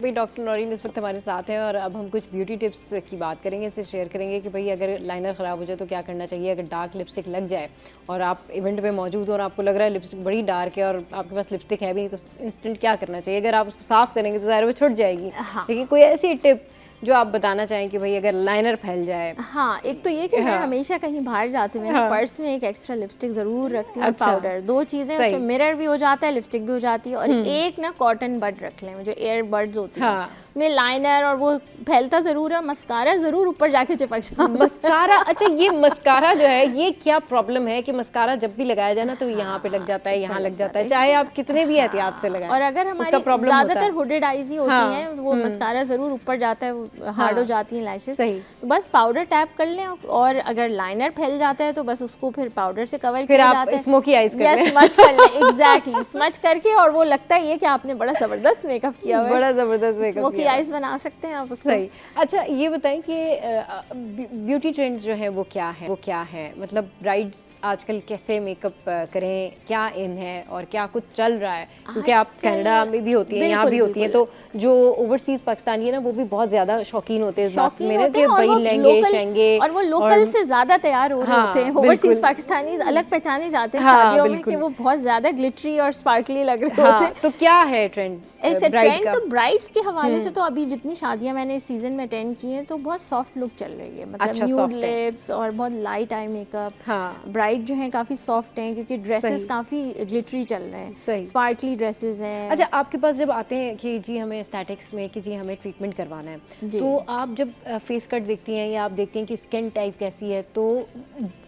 Speaker 1: भाई डॉक्टर नौरीन इस वक्त हमारे साथ हैं, और अब हम कुछ ब्यूटी टिप्स की बात करेंगे, इनसे शेयर करेंगे कि भाई अगर लाइनर ख़राब हो जाए तो क्या करना चाहिए, अगर डार्क लिपस्टिक लग जाए और आप इवेंट पे मौजूद हो और आपको लग रहा है लिपस्टिक बड़ी डार्क है और आपके पास लिपस्टिक है भी नहीं, तो इंस्टेंट क्या करना चाहिए? अगर आप उसको साफ़ करेंगे तो ज़ाहिर वो छुट जाएगी, लेकिन कोई ऐसी टिप जो आप बताना चाहें कि भाई अगर लाइनर फैल जाए?
Speaker 4: हाँ, एक तो ये कि मैं हमेशा कहीं बाहर जाती हूँ,
Speaker 1: हाँ।
Speaker 4: पर्स में एक एक्स्ट्रा लिपस्टिक ज़रूर रखती हूँ,
Speaker 1: अच्छा।
Speaker 4: पाउडर। 2 चीज़ें,
Speaker 1: सही।
Speaker 4: उसमें मिरर भी हो जाता है, लिपस्टिक भी हो जाती है, और एक ना कॉटन बड रख लें, जो एयर बड्स होती हैं,
Speaker 1: हाँ।
Speaker 4: में लाइनर, और वो फैलता ज़रूर है, मस्कारा ज़रूर ऊपर जाके चिपक जाता है।
Speaker 1: मस्कारा, अच्छा ये मस्कारा जो है, ये क्या प्रॉब्लम है कि मस्कारा जब भी लगाया जाए ना तो यहाँ पे लग जाता है, यहाँ लग जाता है, चाहे आप कितने भी एहतियात से लगाएं।
Speaker 4: और अगर
Speaker 1: उसका
Speaker 4: हमारी
Speaker 1: प्रॉब्लम होता है।
Speaker 4: ज़्यादातर हुडेड आईज ही होती
Speaker 1: हाँ।
Speaker 4: हैं, वो मस्कारा ज़रूर ऊपर जाता है, हार्ड हो जाती हैं लैशेस।
Speaker 1: सही।
Speaker 4: तो बस पाउडर टैप कर लें, और अगर लाइनर फैल जाता है तो बस उसको फिर पाउडर से कवर
Speaker 1: फिर
Speaker 4: किया
Speaker 1: आप
Speaker 4: जाता है।
Speaker 1: स्मोकी आइज कर लें।
Speaker 4: स्मच कर लें, एग्जैक्टली, स्मच करके, और वो लगता है ये कि आपने बड़ा ज़बरदस्त मेकअप किया हुआ है।
Speaker 1: बड़ा ज़बरदस्त मेकअप
Speaker 4: स्मोकी
Speaker 1: किया।
Speaker 4: आइज बना सकते हैं आप उसको।
Speaker 1: सही। अच्छा ये बताएं कि ब्यूटी ट्रेंड्स जो है वो क्या है, मतलब ब्राइड्स आजकल कैसे मेकअप करें, क्या इन है और क्या कुछ चल रहा है, क्योंकि आप
Speaker 4: आजकल-
Speaker 1: कनाडा में भी होती हैं, यहाँ भी
Speaker 4: बिल्कुल,
Speaker 1: होती हैं, तो जो ओवरसीज पाकिस्तानी है ना वो भी बहुत ज़्यादा शौकीन होते हैं इस बात
Speaker 4: शौकीन
Speaker 1: में ना
Speaker 4: होते
Speaker 1: कि
Speaker 4: हैं, और
Speaker 1: भाई
Speaker 4: वो
Speaker 1: लहंगे
Speaker 4: local-
Speaker 1: शहंगे,
Speaker 4: और वो लोकल से ज्यादा तैयार हो रहे
Speaker 1: हाँ,
Speaker 4: होते हैं।
Speaker 1: बिल्कुल।
Speaker 4: ओवरसीज पाकिस्तानी अलग पहचाने जाते हैं
Speaker 1: हाँ,
Speaker 4: शादियों में
Speaker 1: बिल्कुल।
Speaker 4: कि वो बहुत ज्यादा ग्लिटरी और स्पार्कली लग रहे होते
Speaker 1: हाँ,
Speaker 4: हैं।
Speaker 1: तो क्या है ट्रेंड
Speaker 4: ऐसे
Speaker 1: ब्राइड
Speaker 4: ट्रेंड
Speaker 1: का?
Speaker 4: तो ब्राइड्स के हवाले से तो अभी जितनी शादियां मैंने इस सीजन में अटेंड की हैं तो बहुत सॉफ्ट लुक चल रही है, मतलब
Speaker 1: अच्छा,
Speaker 4: न्यूड
Speaker 1: soft है।
Speaker 4: लिप्स और बहुत लाइट आई मेकअप।
Speaker 1: हाँ।
Speaker 4: ब्राइड जो हैं काफी सॉफ्ट हैं क्योंकि ड्रेसेस
Speaker 1: सही।
Speaker 4: काफी ग्लिटरी चल रहे हैं,
Speaker 1: सही।
Speaker 4: स्पार्कली ड्रेसेस हैं।
Speaker 1: अच्छा आपके पास जब आते हैं कि जी हमें स्टैटिक्स में कि जी हमें ट्रीटमेंट करवाना है,
Speaker 4: जी।
Speaker 1: तो आप जब फेस कट देखती हैं या आप देखती हैं कि स्किन टाइप कैसी है, तो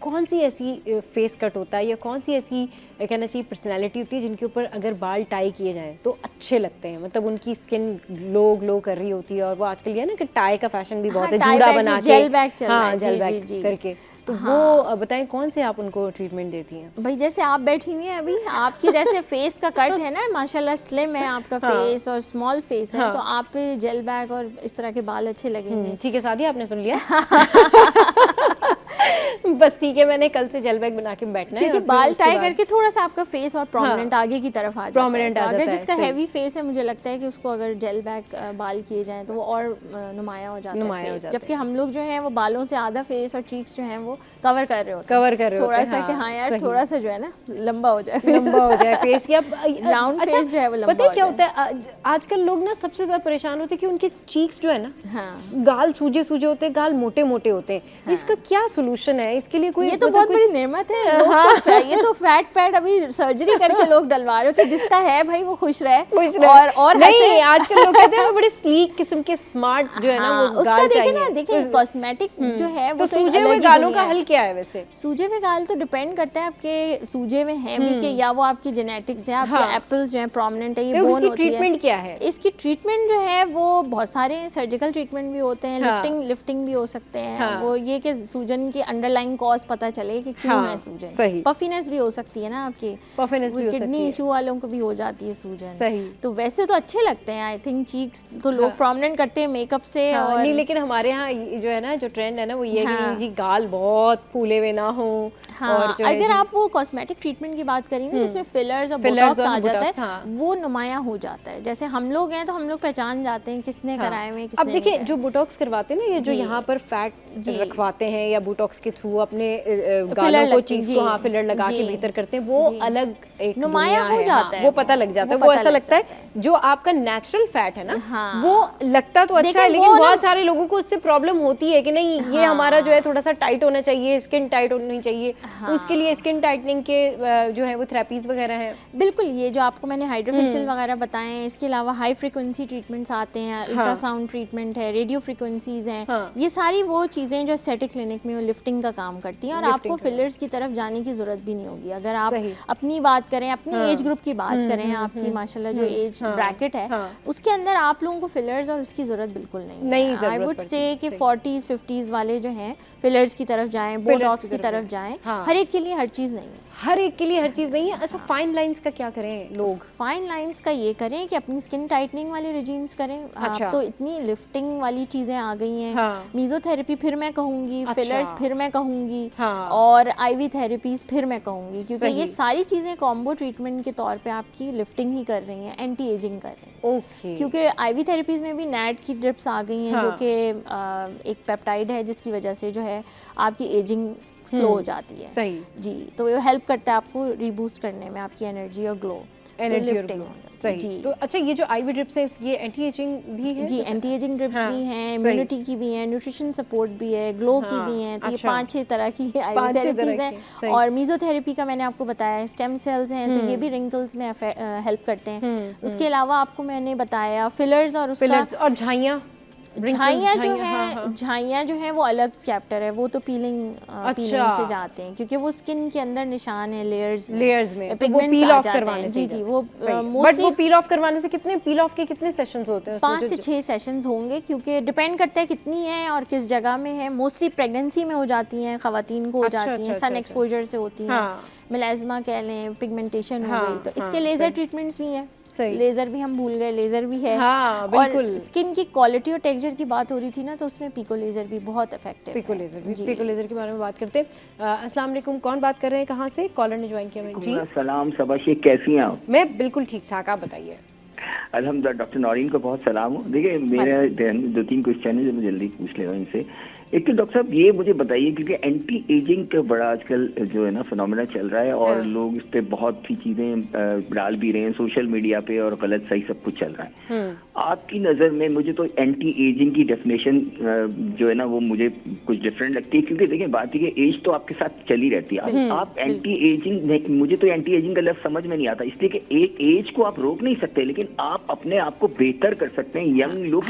Speaker 1: कौन सी ऐसी फेस कट होता है या कौन सी ऐसी कहना चाहिए पर्सनैलिटी होती है जिनके ऊपर अगर बाल टाई किए जाएं तो अच्छे लगते हैं, मतलब उनकी स्किन ग्लो कर रही होती है, और वो आजकल ये है ना कि टाई का फैशन भी बहुत
Speaker 4: हाँ,
Speaker 1: है,
Speaker 4: tie
Speaker 1: जूड़ा
Speaker 4: back
Speaker 1: बना
Speaker 4: जो
Speaker 1: के,
Speaker 4: gel back चल रहा
Speaker 1: हाँ
Speaker 4: है,
Speaker 1: जेल
Speaker 4: जी,
Speaker 1: बैक
Speaker 4: जी।
Speaker 1: करके, तो वो बताएं कौन से आप उनको ट्रीटमेंट देती हैं?
Speaker 4: भाई जैसे आप बैठी हुई हैं अभी, आपकी जैसे फेस का कट है ना, माशाल्लाह स्लिम है आपका फेस और स्मॉल फेस है,
Speaker 1: हाँ।
Speaker 4: तो आप पे जेल बैग और इस तरह के बाल अच्छे लगेंगे।
Speaker 1: ठीक है सादिया, आपने सुन लिया। बस ठीक है, मैंने कल से जेल बैग बना के बैठना है,
Speaker 4: क्योंकि
Speaker 1: और फिर
Speaker 4: बाल
Speaker 1: उसके
Speaker 4: टाई
Speaker 1: बाद-
Speaker 4: करके थोड़ा सा आपका फेस और प्रोमिनेंट
Speaker 1: हाँ।
Speaker 4: आगे की तरफ आ जाता है।
Speaker 1: Prominent
Speaker 4: तो
Speaker 1: आ
Speaker 4: अगर
Speaker 1: जाता है,
Speaker 4: जिसका
Speaker 1: सही।
Speaker 4: हैवी फेस है, मुझे लगता है कि उसको अगर जेल बैग बाल किए जाएं तो वो और नुमाया हो जाता
Speaker 1: नुमाया हो
Speaker 4: है
Speaker 1: जाता
Speaker 4: फेस। जबकि हम लोग जो हैं वो बालों से आधा फेस और चीक्स जो हैं वो कवर कर रहे होते हैं,
Speaker 1: कवर कर रहे
Speaker 4: थोड़ा
Speaker 1: होते
Speaker 4: सा
Speaker 1: हैं,
Speaker 4: कि
Speaker 1: हाँ,
Speaker 4: हाँ यार
Speaker 1: सही।
Speaker 4: थोड़ा सा जो है ना लंबा हो जाए,
Speaker 1: लंबा हो जाए फेस, या
Speaker 4: Round face जो है वो लंबा
Speaker 1: पता है
Speaker 4: हो
Speaker 1: क्या
Speaker 4: जाए।
Speaker 1: होता है आजकल लोग ना सबसे ज्यादा परेशान होते हैं कि उनके चीक्स जो है ना,
Speaker 4: हाँ।
Speaker 1: गाल सूजे होते हैं, गाल मोटे होते हैं, इसका क्या सोल्यूशन है हैं, इसके लिए कोई
Speaker 4: ये तो बहुत बड़ी नेमत है। लोग तो ये तो फैट पैड अभी सर्जरी करके लोग डलवा रहे थे, जिसका है भाई वो खुश रहे। और
Speaker 1: नहीं, आजकल लोग कहते हैं वो बड़े स्लीक किस्म के स्मार्ट जो है ना वो गाल चाहिए
Speaker 4: ना। देखिए कॉस्मेटिक जो है वो
Speaker 1: तो सूजे हुए गालों का हल क्या है वैसे?
Speaker 4: सूजे हुए गाल तो डिपेंड करता है आपके सूजे में है भी कि या वो आपकी जेनेटिक्स है, आपके एप्पल्स जो है प्रोमिनेंट है, ये बोन होती है।
Speaker 1: ट्रीटमेंट क्या है
Speaker 4: इसकी? ट्रीटमेंट जो है वो बहुत सारे सर्जिकल ट्रीटमेंट भी होते हैं, लिफ्टिंग भी हो सकते हैं। वो ये कि सूजन की अंडरलाइन कॉज पता चले कि क्यों है सूजन। पफीनेस भी हो सकती है ना आपकी,
Speaker 1: पफीनेस भी हो सकती है,
Speaker 4: किडनी इशू वालों को भी हो जाती है सूजन।
Speaker 1: सही।
Speaker 4: तो वैसे तो अच्छे लगते हैं आई थिंक, चीक्स तो लोग प्रोमिनेंट करते हैं मेकअप से। और
Speaker 1: नहीं, लेकिन हमारे यहाँ जो है ना जो ट्रेंड है ना वो ये है कि जी गाल बहुत फूले हुए ना हो।
Speaker 4: और अगर आप वो कॉस्मेटिक ट्रीटमेंट की बात करें ना जिसमें फिलर्स और बोटॉक्स आ जाता है, वो नुमायां हो जाता है। जैसे हम लोग हैं तो हम लोग पहचान जाते हैं किसने कराए हुए, किसने।
Speaker 1: अब देखिए जो बोटॉक्स करवाते हैं ना, ये जो यहाँ पर फैट रखवाते हैं या बोटॉक्स के थ्रू अपने गालों को चीज को फिलर लगा के भीतर करते हैं, वो अलग एक
Speaker 4: नुमायां हो जाता है,
Speaker 1: वो पता लग जाता है। वो ऐसा लगता है जो आपका नेचुरल फैट है ना वो लगता तो अच्छा है, लेकिन बहुत सारे लोगों को उससे प्रॉब्लम होती है कि नहीं ये हमारा जो है थोड़ा सा टाइट होना चाहिए, स्किन टाइट होनी चाहिए, उसके लिए स्किन टाइटनिंग के जो है वो थेरेपीज वगैरह हैं।
Speaker 4: बिल्कुल, ये जो आपको मैंने हाइड्रोफेशियल वगैरह बताए हैं, इसके अलावा हाई फ्रीक्वेंसी ट्रीटमेंट्स आते हैं, अल्ट्रासाउंड ट्रीटमेंट है, रेडियो फ्रीक्वेंसीज हैं। ये सारी वो चीज़ें जो एस्थेटिक क्लिनिक में लिफ्टिंग का काम करती हैं, और आपको फिलर्स की तरफ जाने की जरूरत भी नहीं होगी। अगर आप अपनी बात करें, अपनी एज ग्रुप की बात करें, आपकी माशाल्लाह जो एज ब्रैकेट है उसके अंदर आप लोगों को फिलर्स और उसकी जरूरत बिल्कुल नहीं है। आई वुड से कि 40s 50s वाले जो हैं फिलर्स की तरफ जाएं, बोटॉक्स की तरफ जाएं। हर एक के लिए हर चीज़ नहीं है,
Speaker 1: हर एक के लिए हर चीज़ नहीं है। अच्छा, फाइन लाइंस का क्या करें लोग?
Speaker 4: फाइन लाइंस का ये करें कि अपनी स्किन टाइटनिंग वाले रिजीम्स करें।
Speaker 1: अच्छा।
Speaker 4: तो इतनी लिफ्टिंग वाली चीज़ें आ गई हैं, मीजोथेरेपी फिर मैं कहूँगी, फिलर्स फिर मैं कहूँगी, और आईवी थेरेपीज फिर मैं कहूँगी, क्योंकि ये सारी चीज़ें कॉम्बो ट्रीटमेंट के तौर पे आपकी लिफ्टिंग ही कर रही हैं, एंटी एजिंग कर रही हैं।
Speaker 1: ओके।
Speaker 4: क्योंकि आईवी थेरेपीज में भी नैट की ड्रिप्स आ गई हैं, जो कि एक पेप्टाइड है जिसकी वजह से जो है आपकी एजिंग स्लो हो जाती है।
Speaker 1: सही
Speaker 4: जी, तो ये हेल्प करता है आपको रीबूस्ट करने में आपकी एनर्जी और ग्लो।
Speaker 1: एनर्जी और ग्लो, सही। तो अच्छा, ये जो आईवी ड्रिप्स है ये एंटी एजिंग भी है?
Speaker 4: जी, एंटी एजिंग ड्रिप्स भी हैं, इम्यूनिटी की भी हैं, न्यूट्रिशन सपोर्ट भी है, ग्लो की भी हैं। तो ये 5-6 तरह की आईवी थेरेपीज हैं। और मीजोथेरेपी का मैंने आपको बताया, स्टेम सेल्स हैं, तो ये भी रिंकल्स में हेल्प करते हैं। उसके अलावा आपको मैंने बताया फिलर्स और
Speaker 1: और झाइयाँ
Speaker 4: झाइयाँ जो है वो अलग चैप्टर है, वो तो पीलिंग से जाते हैं, क्योंकि वो स्किन के अंदर निशान है लेयर्स में,
Speaker 1: तो वो पील ऑफ करवाने से।
Speaker 4: जी, वो
Speaker 1: बट वो पील ऑफ करवाने से पील ऑफ के कितने सेशंस होते हैं?
Speaker 4: 5 से 6 सेशंस होंगे, क्योंकि डिपेंड करता है कितनी है और किस जगह में है। मोस्टली प्रेगनेंसी में हो जाती हैं, खवातीन को हो जाती हैं, सन एक्सपोजर से होती हैं, मेलास्मा कह लें, पिगमेंटेशन हो गई, तो इसके लेजर ट्रीटमेंट्स भी हैं। लेजर भी हम भूल गए, लेजर भी है। और स्किन की क्वालिटी और टेक्सचर की बात हो रही थी ना, तो उसमें पिको लेजर भी बहुत इफेक्टिव है।
Speaker 1: पिको लेजर के बारे में बात करते हैं। अस्सलाम वालेकुम, कौन बात कर रहे हैं, कहाँ से? कॉलर ने ज्वाइन किया जी।
Speaker 6: सलाम सबा शेख, कैसी हैं आप?
Speaker 1: मैं बिल्कुल ठीक ठाक, आप बताइए।
Speaker 6: अल्हम्दुलिल्लाह, डॉक्टर नौरीन को बहुत सलाम हो। देखिए मेरे 2-3 क्वेश्चन है जो मैं जल्दी पूछ ले रहा हूँ इनसे। एक तो डॉक्टर साहब ये मुझे बताइए, क्योंकि एंटी एजिंग का बड़ा आजकल जो है ना फिनोमेना चल रहा है, और लोग इस पे बहुत सी चीजें डाल भी रहे हैं सोशल मीडिया पे, और गलत सही सब कुछ चल रहा है। आपकी नजर में मुझे तो एंटी एजिंग की डेफिनेशन जो है ना वो मुझे कुछ डिफरेंट लगती है, क्योंकि देखिए बात है कि एज तो आपके साथ चली रहती है। आप एंटी एजिंग, मुझे तो एंटी एजिंग का लफ्ज समझ में नहीं आता, इसलिए कि एक एज को आप रोक नहीं सकते, लेकिन आप अपने आप को बेहतर कर सकते हैं, यंग लुक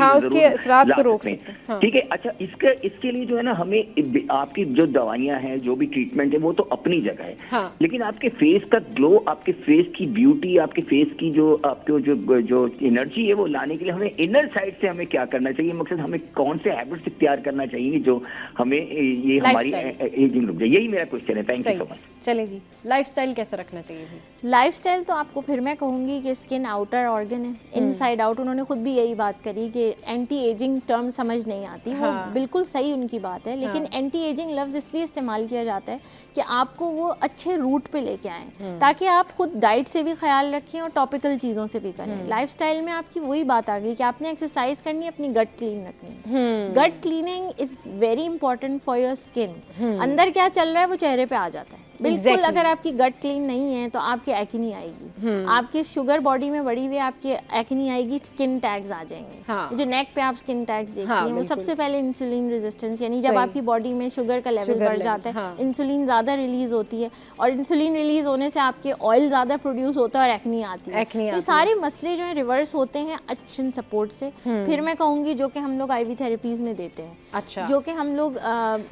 Speaker 1: रोक सकते हैं।
Speaker 6: ठीक है। अच्छा, इसके लिए जो है ना हमें आपकी जो दवाइयां हैं, जो भी ट्रीटमेंट है, वो तो अपनी जगह है, लेकिन आपके फेस का ग्लो, आपके फेस की ब्यूटी, आपके फेस की जो आपको जो एनर्जी है वो लाने के लिए हमें इनर साइड से हमें क्या करना चाहिए? मकसद हमें कौन से हैबिट्स इख्तियार करना चाहिए जो हमें ये हमारी एजिंग रुक जाए? यही मेरा क्वेश्चन है। Thank you so much.
Speaker 1: चलिए जी, लाइफस्टाइल कैसा रखना चाहिए?
Speaker 4: लाइफस्टाइल तो आपको फिर मैं कहूँगी कि स्किन आउटर ऑर्गन है, इनसाइड आउट। उन्होंने खुद भी यही बात करी कि एंटी एजिंग टर्म समझ नहीं आती, वो बिल्कुल सही उनकी बात है, लेकिन एंटी एजिंग लफ्ज इसलिए इस्तेमाल किया जाता है कि आपको वो अच्छे रूट पे लेके आए, ताकि आप खुद डाइट से भी ख्याल रखें और टॉपिकल चीज़ों से भी करें। लाइफस्टाइल में आपकी वही बात आ गई कि आपने एक्सरसाइज करनी है, अपनी गट क्लीन रखनी है। Gut cleaning is very important for your skin. अंदर क्या चल रहा है वो चेहरे पे आ जाता है, बिल्कुल अगर आपकी गट क्लीन नहीं है तो आपकी एक्ने आएगी, आपकी शुगर बॉडी में बढ़ी हुई आपकी एक्ने आएगी, स्किन टैग्स आ जाएंगे।
Speaker 1: हाँ।
Speaker 4: जो नेक पे आप स्किन टैग्स देखती हैं वो सबसे पहले इंसुलिन रेजिस्टेंस, यानी जब आपकी बॉडी में शुगर का लेवल बढ़ जाता है, इंसुलिन ज़्यादा रिलीज होती है और इंसुलिन रिलीज होने से आपके ऑयल ज़्यादा प्रोड्यूस होता है और एक्ने आती है। ये सारे मसले जो है रिवर्स होते हैं अच्छे सपोर्ट से। फिर मैं कहूँगी जो कि हम लोग IV थेरेपीज में देते हैं,
Speaker 1: अच्छा,
Speaker 4: जो कि हम लोग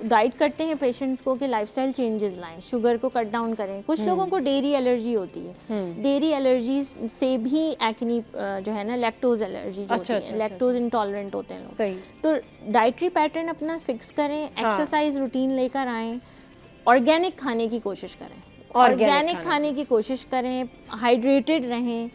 Speaker 4: गाइड करते हैं पेशेंट्स को कि लाइफस्टाइल चेंजेस लाएं, शुगर को कट डाउन करें। कुछ लोगों को डेयरी एलर्जी होती है, डेयरी एलर्जी से भी एक्ने जो है ना, लैक्टोज एलर्जी जो होती है, लैक्टोज इंटॉलरेंट होते हैं लोग।
Speaker 1: सही।
Speaker 4: तो डाइटरी पैटर्न अपना फिक्स करें, एक्सरसाइज रूटीन लेकर आएँ, ऑर्गेनिक खाने की कोशिश करें, ऑर्गेनिक खाने की कोशिश करें, हाइड्रेटेड रहें,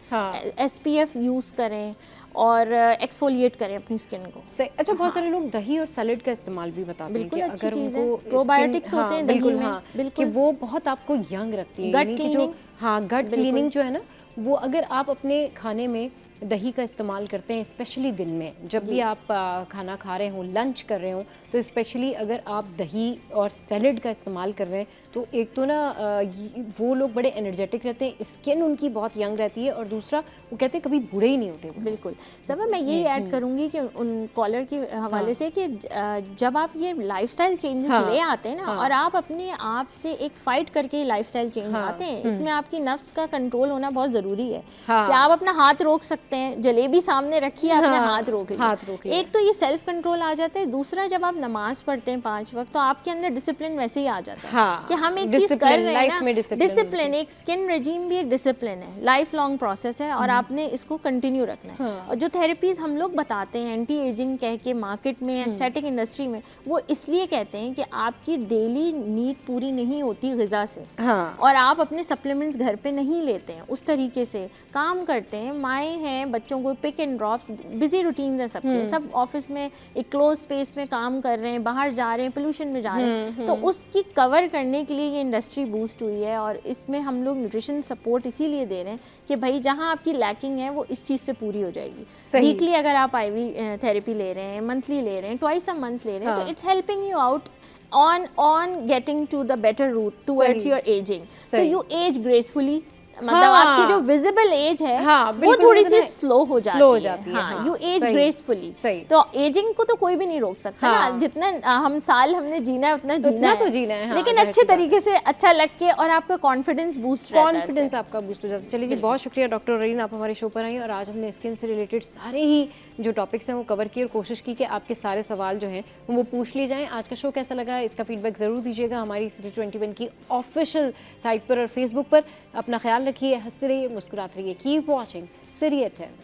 Speaker 4: SPF यूज़ करें और एक्सफोलिएट करें अपनी स्किन को।
Speaker 1: सही। अच्छा, बहुत सारे लोग दही और सैलेड का इस्तेमाल भी बताते हैं कि
Speaker 4: अच्छी
Speaker 1: अगर
Speaker 4: चीज़
Speaker 1: उनको
Speaker 4: है, प्रोबायोटिक्स होते हैं दही में,
Speaker 1: बिल्कुल, कि वो बहुत आपको यंग रखती है,
Speaker 4: गट
Speaker 1: यानी कि जो
Speaker 4: क्लीनिंग,
Speaker 1: गट क्लीनिंग जो है ना, वो अगर आप अपने खाने में दही का इस्तेमाल करते हैं, स्पेशली दिन में जब भी आप खाना खा रहे हो, लंच कर रहे हो, तो स्पेशली अगर आप दही और सैलेड का इस्तेमाल कर रहे हैं तो एक तो ना वो लोग बड़े एनर्जेटिक रहते हैं, स्किन उनकी बहुत यंग रहती है, और दूसरा वो कहते हैं कभी बूढ़े ही नहीं होते।
Speaker 4: बिल्कुल। सब मैं यही ऐड करूंगी कि उन कॉलर के हवाले से कि जब आप ये लाइफस्टाइल चेंजेस ले आते हैं ना, और आप अपने आप से एक फाइट करके लाइफस्टाइल चेंज आते हैं, इसमें आपकी नफ्स का कंट्रोल होना बहुत ज़रूरी है। कि आप अपना हाथ रोक सकते हैं, जलेबी सामने रखिए, अपने हाथ रोक लीजिए। एक तो ये सेल्फ कंट्रोल आ जाता है, दूसरा जब आप नमाज पढ़ते हैं 5 वक्त तो आपके अंदर डिसिप्लिन वैसे ही आ जाता है कि हम एक चीज कर रहे हैं ना, डिसिप्लिन, एक स्किन रेजीम भी एक डिसिप्लिन है, लाइफ लॉन्ग प्रोसेस है और आपने इसको कंटिन्यू रखना है। और जो थेरेपीज हम लोग बताते हैं एंटी एजिंग कह के मार्केट में, एस्थेटिक इंडस्ट्री में, वो इसलिए कहते हैं कि आपकी डेली नीड पूरी नहीं होती ग़िज़ा से, और आप अपने सप्लीमेंट्स घर पे नहीं लेते हैं, उस तरीके से काम करते हैं। माएँ हैं, बच्चों को pick and drops, busy routines हैं सबके, सब ऑफिस में एक क्लोज स्पेस में काम कर रहे हैं, बाहर जा रहे हैं, पोल्यूशन में जा रहे हैं, तो उसकी कवर करने के लिए ये इंडस्ट्री बूस्ट हुई है। और इसमें हम लोग न्यूट्रिशन सपोर्ट इसीलिए दे रहे हैं कि भाई जहाँ आपकी लैकिंग है वो इस चीज़ से पूरी हो जाएगी। वीकली अगर आप IV थेरेपी ले रहे हैं, मंथली ले रहे हैं, ट्वाइस अ मंथ ले रहे हैं, तो it's helping you out on getting to the better route towards your aging. तो you age gracefully, मतलब आपकी जो विजिबल एज है वो थोड़ी सी स्लो हो जाती है। हाँ, यू एज ग्रेसफुली। तो एजिंग को तो कोई भी नहीं रोक सकता ना, जितना हम साल हमने जीना है उतना जीना है, लेकिन अच्छे तरीके से, अच्छा लग के, और आपका कॉन्फिडेंस बूस्ट रहता है,
Speaker 1: कॉन्फिडेंस आपका बूस्ट हो जाता है। चलिए जी, बहुत शुक्रिया डॉक्टर नौरीन, आप हमारे शो पर आई और आज हमने स्किन से रिलेटेड सारे ही जो टॉपिक्स हैं वो कवर किए और कोशिश की कि आपके सारे सवाल जो हैं वो पूछ लिए जाएं। आज का शो कैसा लगा इसका फीडबैक ज़रूर दीजिएगा हमारी सिटी 21 की ऑफिशियल साइट पर और फेसबुक पर। अपना ख्याल रखिए, हंसते रहिए, मुस्कुराते रहिए। Keep watching City at 10।